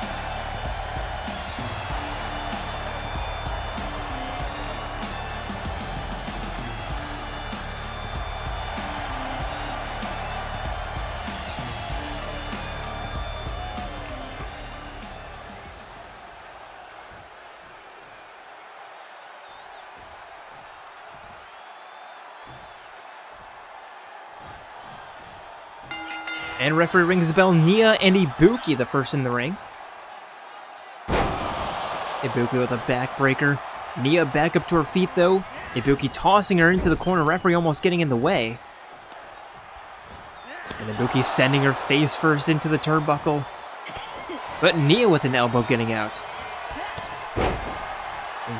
And referee rings the bell. Nia and Ibuki, the first in the ring. Ibuki with a backbreaker. Nia back up to her feet, though. Ibuki tossing her into the corner. Referee almost getting in the way. And Ibuki sending her face first into the turnbuckle. But Nia with an elbow getting out.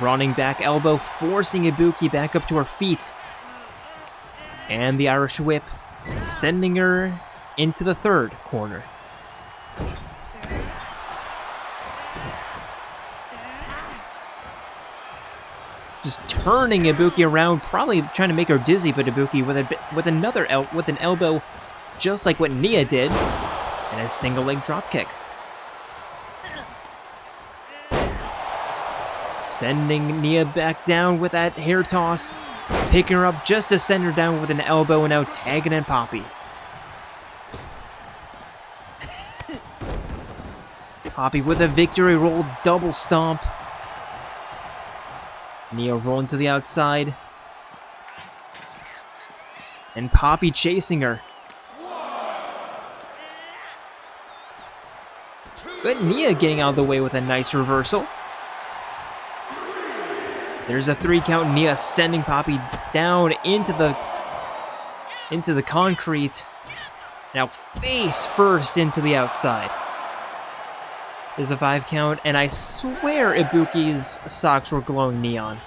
Running back elbow, forcing Ibuki back up to her feet. And the Irish whip, sending her into the third corner. Just turning Ibuki around, probably trying to make her dizzy, but Ibuki with an elbow, just like what Nia did, and a single leg drop kick. Sending Nia back down with that hair toss, picking her up just to send her down with an elbow, and now tagging in Poppy. Poppy with a victory roll, double stomp. Nia rolling to the outside. And Poppy chasing her. But Nia getting out of the way with a nice reversal. There's a 3 count. Nia sending Poppy down into the concrete. Now face first into the outside. There's a 5 count, and I swear Ibuki's socks were glowing neon.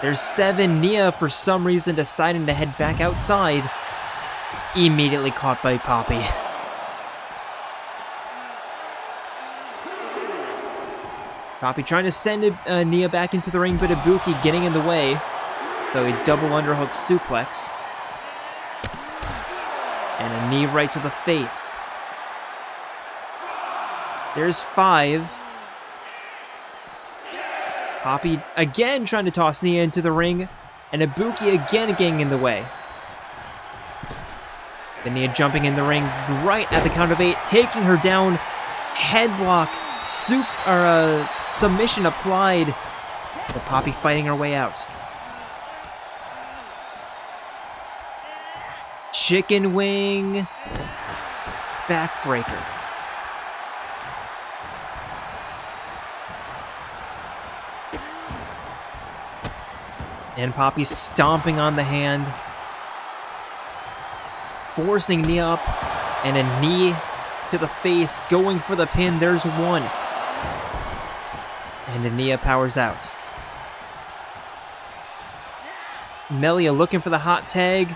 There's 7. Nia, for some reason, deciding to head back outside. Immediately caught by Poppy. Poppy trying to send Nia back into the ring, but Ibuki getting in the way. So a double underhook suplex. And a knee right to the face. There's 5. Poppy again trying to toss Nia into the ring, and Ibuki again getting in the way. Then Nia jumping in the ring right at the count of 8, taking her down. Headlock, submission applied. But Poppy fighting her way out. Chicken wing, backbreaker. And Poppy stomping on the hand. Forcing Nia up. And a knee to the face. Going for the pin. There's 1. And Nia powers out. Melia looking for the hot tag.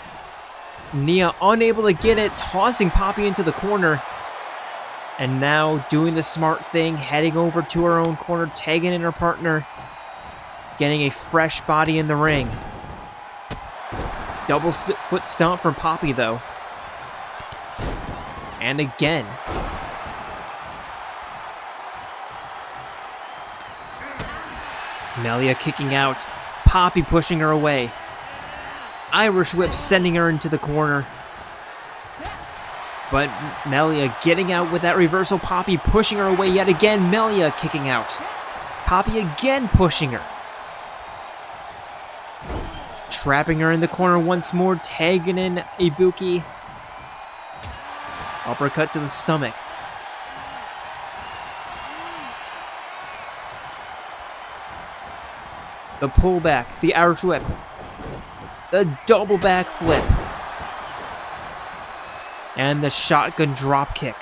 Nia unable to get it. Tossing Poppy into the corner. And now doing the smart thing. Heading over to her own corner. Tagging in her partner. Getting a fresh body in the ring. Double foot stomp from Poppy, though. And again. Melia kicking out. Poppy pushing her away. Irish whip sending her into the corner. But Melia getting out with that reversal. Poppy pushing her away yet again. Melia kicking out. Poppy again pushing her. Trapping her in the corner once more. Tagging in Ibuki. Uppercut to the stomach. The pullback. The Irish whip. The double back flip. And the shotgun drop kick.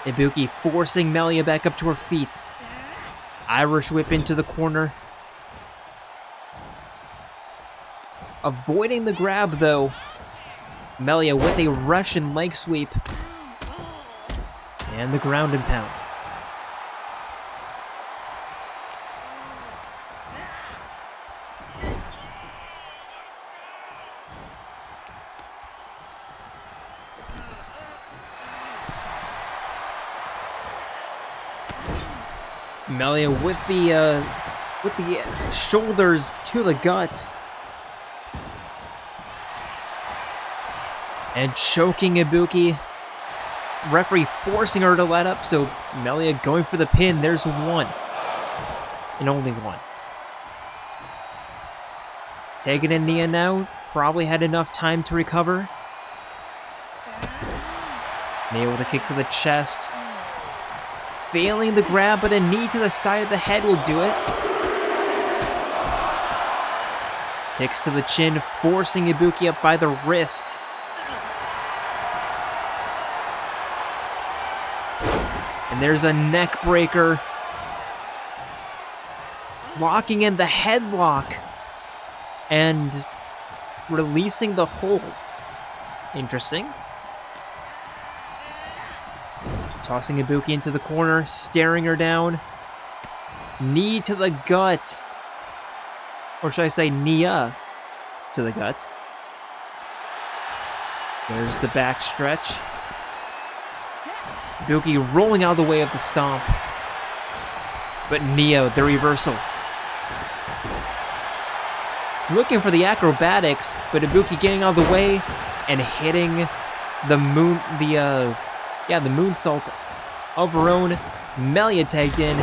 Ibuki forcing Melia back up to her feet. Irish whip into the corner. Avoiding the grab though. Melia with a Russian leg sweep. And the ground and pound. Melia with the shoulders to the gut. And choking Ibuki. Referee forcing her to let up, so Melia going for the pin. There's one. And only one. Taking in Nia now. Probably had enough time to recover. Nia with a kick to the chest. Failing the grab, but a knee to the side of the head will do it. Kicks to the chin, forcing Ibuki up by the wrist. And there's a neck breaker. Locking in the headlock. And releasing the hold. Interesting. Tossing Ibuki into the corner, staring her down. Knee to the gut. Or should I say Nia to the gut. There's the back stretch. Ibuki rolling out of the way of the stomp. But Nia, the reversal. Looking for the acrobatics, but Ibuki getting out of the way and hitting the moonsault of her own. Melia tagged in,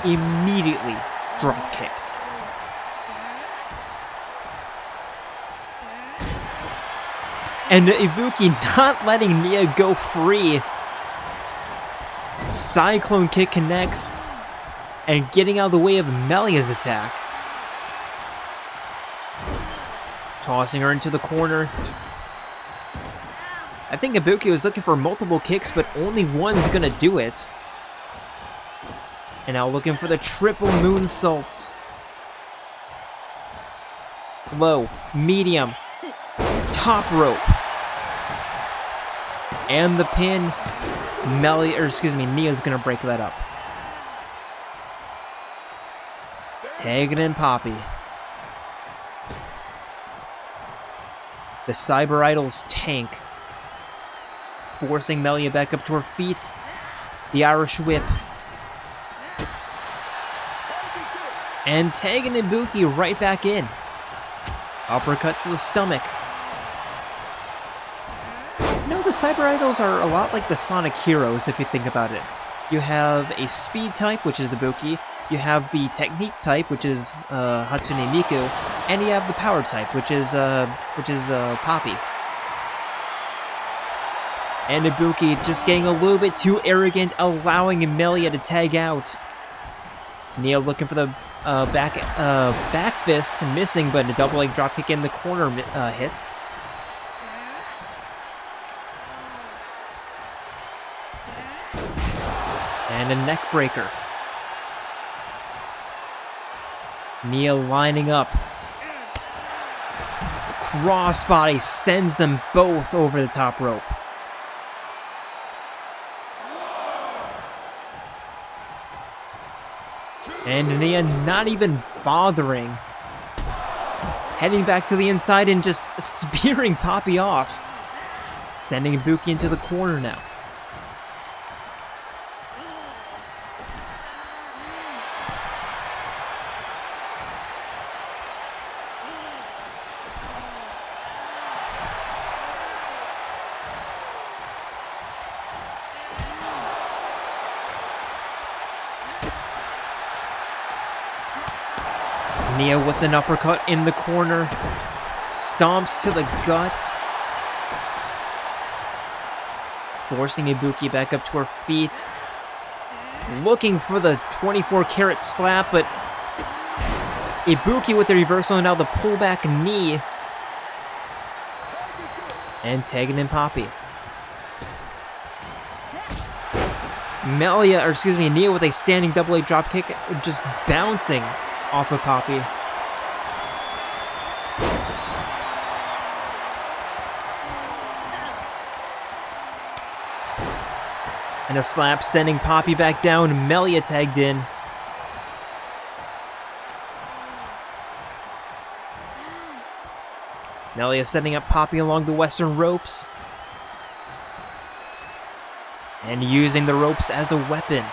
immediately drop kicked. And Ibuki not letting Nia go free. Cyclone kick connects and getting out of the way of Melia's attack. Tossing her into the corner. I think Ibuki was looking for multiple kicks, but only one's gonna do it. And now looking for the triple moonsaults. Low, medium, top rope. And the pin. Nia's gonna break that up. Tagging in Poppy. The Cyber Idols tank. Forcing Melia back up to her feet. The Irish whip. And tagging Ibuki right back in. Uppercut to the stomach. No, the Cyber Idols are a lot like the Sonic Heroes if you think about it. You have a speed type, which is Ibuki. You have the technique type, which is Hatsune Miku, and you have the power type, which is Poppy. And Ibuki just getting a little bit too arrogant, allowing Melia to tag out. Nia looking for the back fist, missing, but a double leg dropkick in the corner hits. And a neck breaker. Nia lining up. Crossbody sends them both over the top rope. And Nia not even bothering. Heading back to the inside and just spearing Poppy off. Sending Ibuki into the corner now. Nia with an uppercut in the corner. Stomps to the gut. Forcing Ibuki back up to her feet. Looking for the 24-karat slap, but Ibuki with the reversal and now the pullback knee. And tagging in Poppy. Nia with a standing double leg drop kick, just bouncing off of Poppy. And a slap sending Poppy back down. Melia tagged in. Melia setting up Poppy along the western ropes. And using the ropes as a weapon.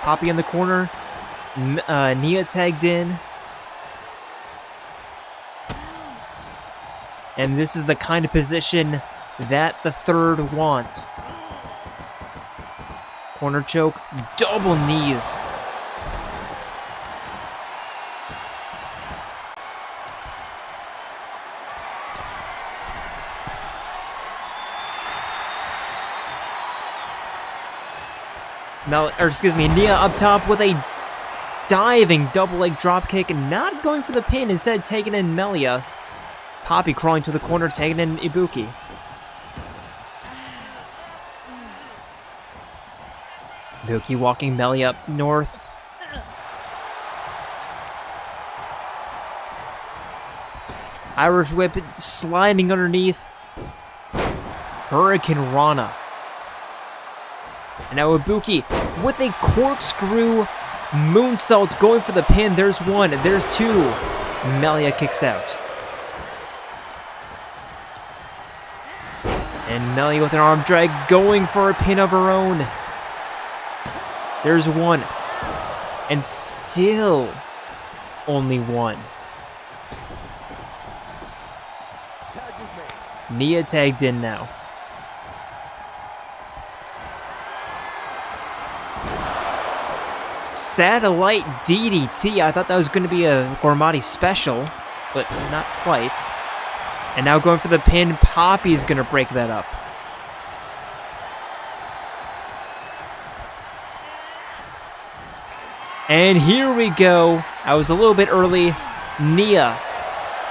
Poppy in the corner. Nia tagged in. And this is the kind of position that the third want. Corner choke, double knees. Nia up top with a diving double leg drop kick and not going for the pin, instead taking in Melia. Poppy crawling to the corner, taking in Ibuki. Ibuki walking Melia up north. Irish whip sliding underneath. Hurricane Rana. And now Ibuki with a corkscrew moonsault going for the pin. There's one, there's two. Melia kicks out. And Melia with an arm drag going for a pin of her own. There's one. And still only one. Nia tagged in now. Satellite DDT. I thought that was going to be a Gormati special, but not quite. And now going for the pin. Poppy's going to break that up. And here we go. I was a little bit early. Nia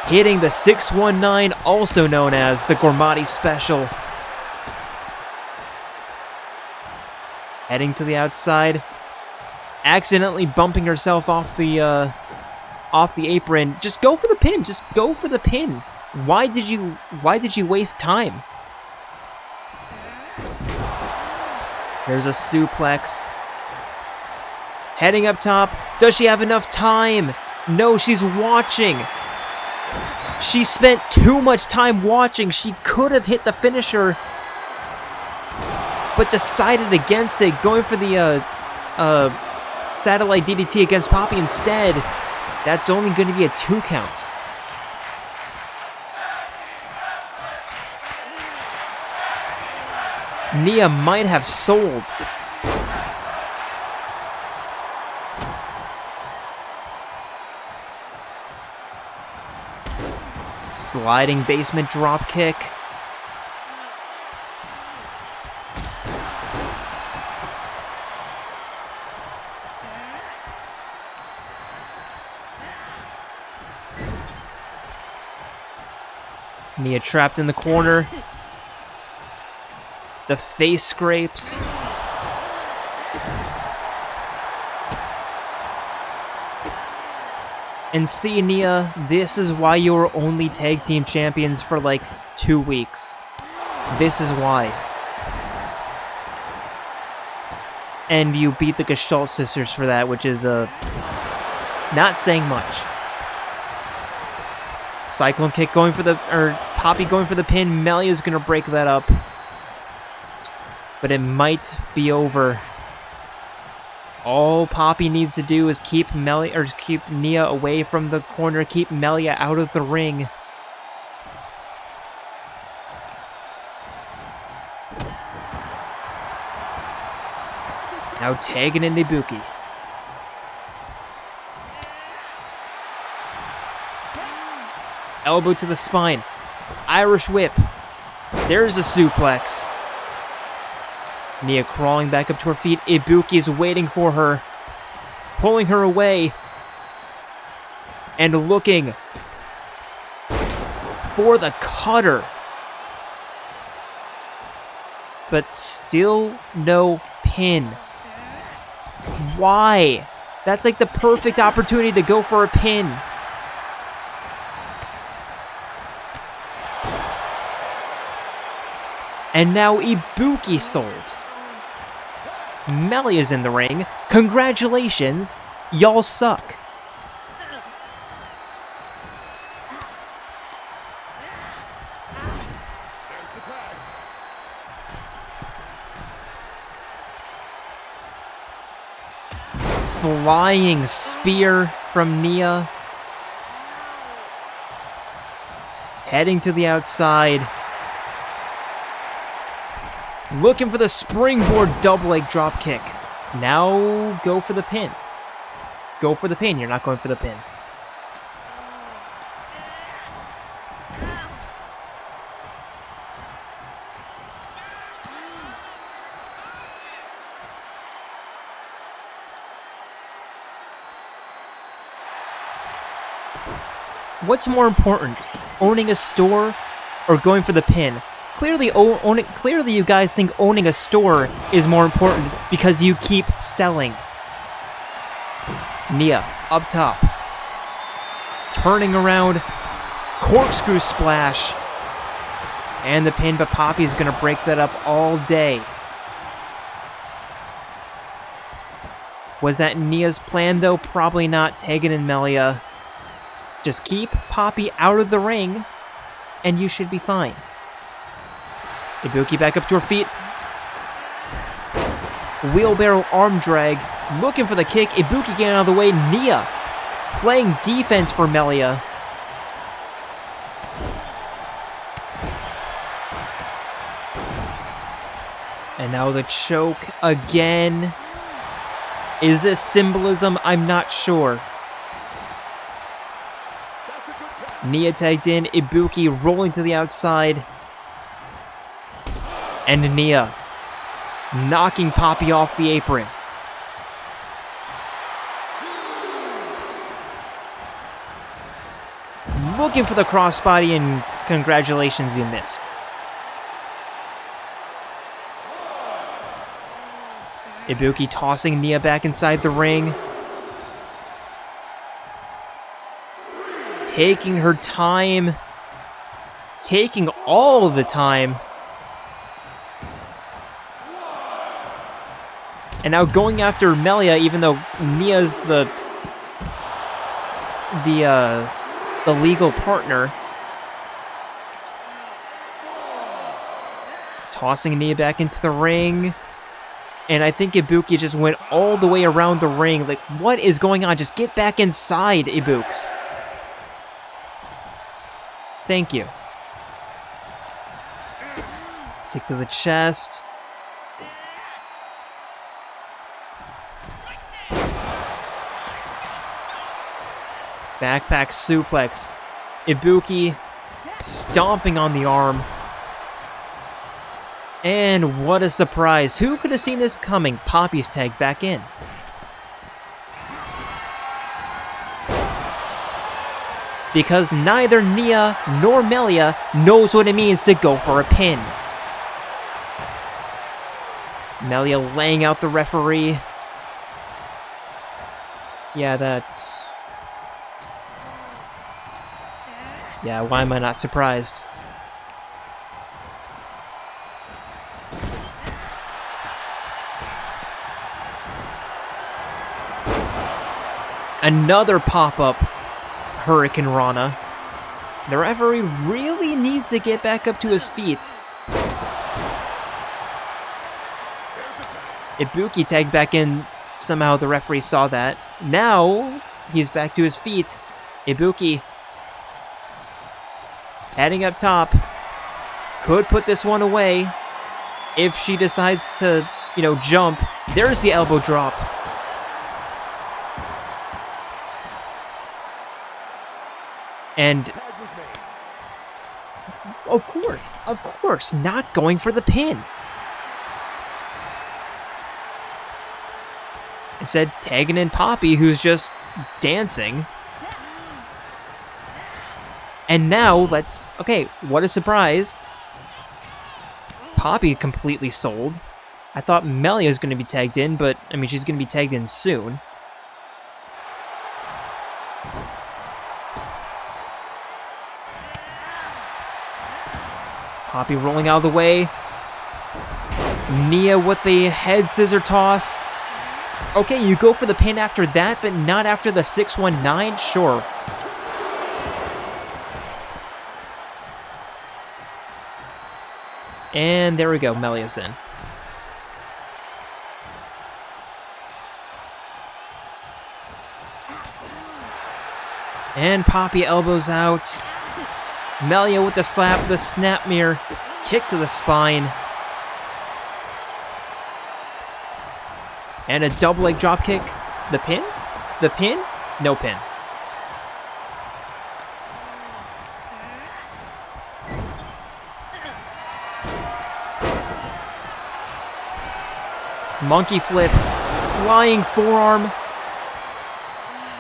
hitting the 619, also known as the Gormati special. Heading to the outside. Accidentally bumping herself off the apron. Just go for the pin. Just go for the pin. Why did you waste time? There's a suplex. Heading up top. Does she have enough time? No, she's watching. She spent too much time watching. She could have hit the finisher, but decided against it, going for the satellite DDT against Poppy instead. That's only going to be a 2 count. Nia might have sold. Sliding basement drop kick. Nia trapped in the corner. The face scrapes. And see, Nia, this is why you were only tag team champions for like 2 weeks. This is why. And you beat the Gestalt sisters for that, which is not saying much. Cyclone kick going for Poppy going for the pin. Melia's gonna break that up. But it might be over. All Poppy needs to do is keep Nia away from the corner, keep Melia out of the ring. Now tagging in Ibuki. Elbow to the spine. Irish whip. There's a suplex. Nia crawling back up to her feet. Ibuki is waiting for her. Pulling her away. And looking for the cutter. But still no pin. Why? That's like the perfect opportunity to go for a pin. And now Ibuki sold. Melia's in the ring. Congratulations, y'all suck. Flying spear from Nia. Heading to the outside. Looking for the springboard double leg drop kick. Now go for the pin. Go for the pin. You're not going for the pin. What's more important, owning a store or going for the pin? Clearly, clearly you guys think owning a store is more important because you keep selling. Nia, up top. Turning around. Corkscrew splash. And the pin, but Poppy's going to break that up all day. Was that Nia's plan, though? Probably not. Tegan and Melia. Just keep Poppy out of the ring, and you should be fine. Ibuki back up to her feet. Wheelbarrow arm drag. Looking for the kick. Ibuki getting out of the way. Nia playing defense for Melia. And now the choke again. Is this symbolism? I'm not sure. Nia tagged in. Ibuki rolling to the outside. And Nia knocking Poppy off the apron. Looking for the crossbody, and congratulations, you missed. Ibuki tossing Nia back inside the ring. Taking her time. Taking all of the time. And now going after Melia, even though Nia's the legal partner. Tossing Nia back into the ring. And I think Ibuki just went all the way around the ring. Like, what is going on? Just get back inside, Ibukes. Thank you. Kick to the chest. Backpack suplex. Ibuki stomping on the arm. And what a surprise. Who could have seen this coming? Poppy's tagged back in. Because neither Nia nor Melia knows what it means to go for a pin. Melia laying out the referee. Yeah, that's... Yeah, why am I not surprised? Another pop-up Hurricane Rana. The referee really needs to get back up to his feet. Ibuki tagged back in. Somehow the referee saw that. Now he's back to his feet. Ibuki heading up top. Could put this one away if she decides to, jump There's the elbow drop. And of course, not going for the pin. Instead, tagging in Poppy, who's just dancing. And now, okay, what a surprise. Poppy completely sold. I thought Melia was going to be tagged in, but, I mean, she's going to be tagged in soon. Poppy rolling out of the way. Nia with the head scissor toss. Okay, you go for the pin after that, but not after the 619? Sure. And there we go, Melia's in. And Poppy elbows out. Melia with the slap, the snap mirror, kick to the spine. And a double leg drop kick. The pin? The pin? No pin. Monkey flip, flying forearm.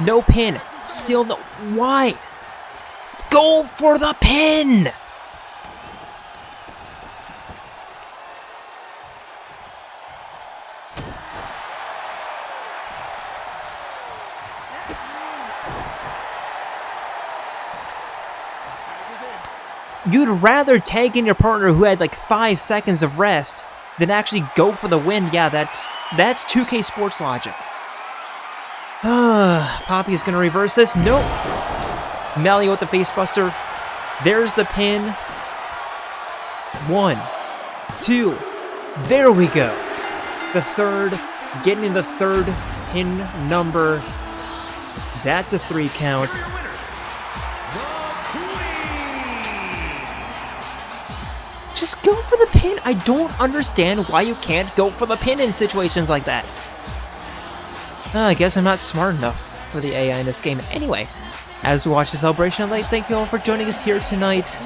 No pin. Still no. Why? Go for the pin! You'd rather tag in your partner who had like 5 seconds of rest than actually go for the win. Yeah, that's 2K sports logic. Poppy is going to reverse this. Nope. Melia with the facebuster. There's the pin. 1, 2. There we go. The third. Getting the third pin number. That's a 3 count. Just go for the pin. I don't understand why you can't go for the pin in situations like that. I guess I'm not smart enough for the AI in this game. Anyway, as we watch the celebration, I'd like to thank you all for joining us here tonight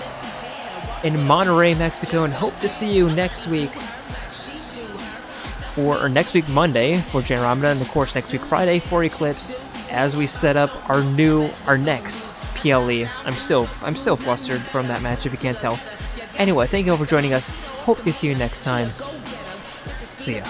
in Monterrey, Mexico, and hope to see you next week next week Monday for Jaren, and of course next week Friday for Eclipse, as we set up our next PLE. I'm still flustered from that match, if you can't tell. Anyway, thank you all for joining us. Hope to see you next time. See ya.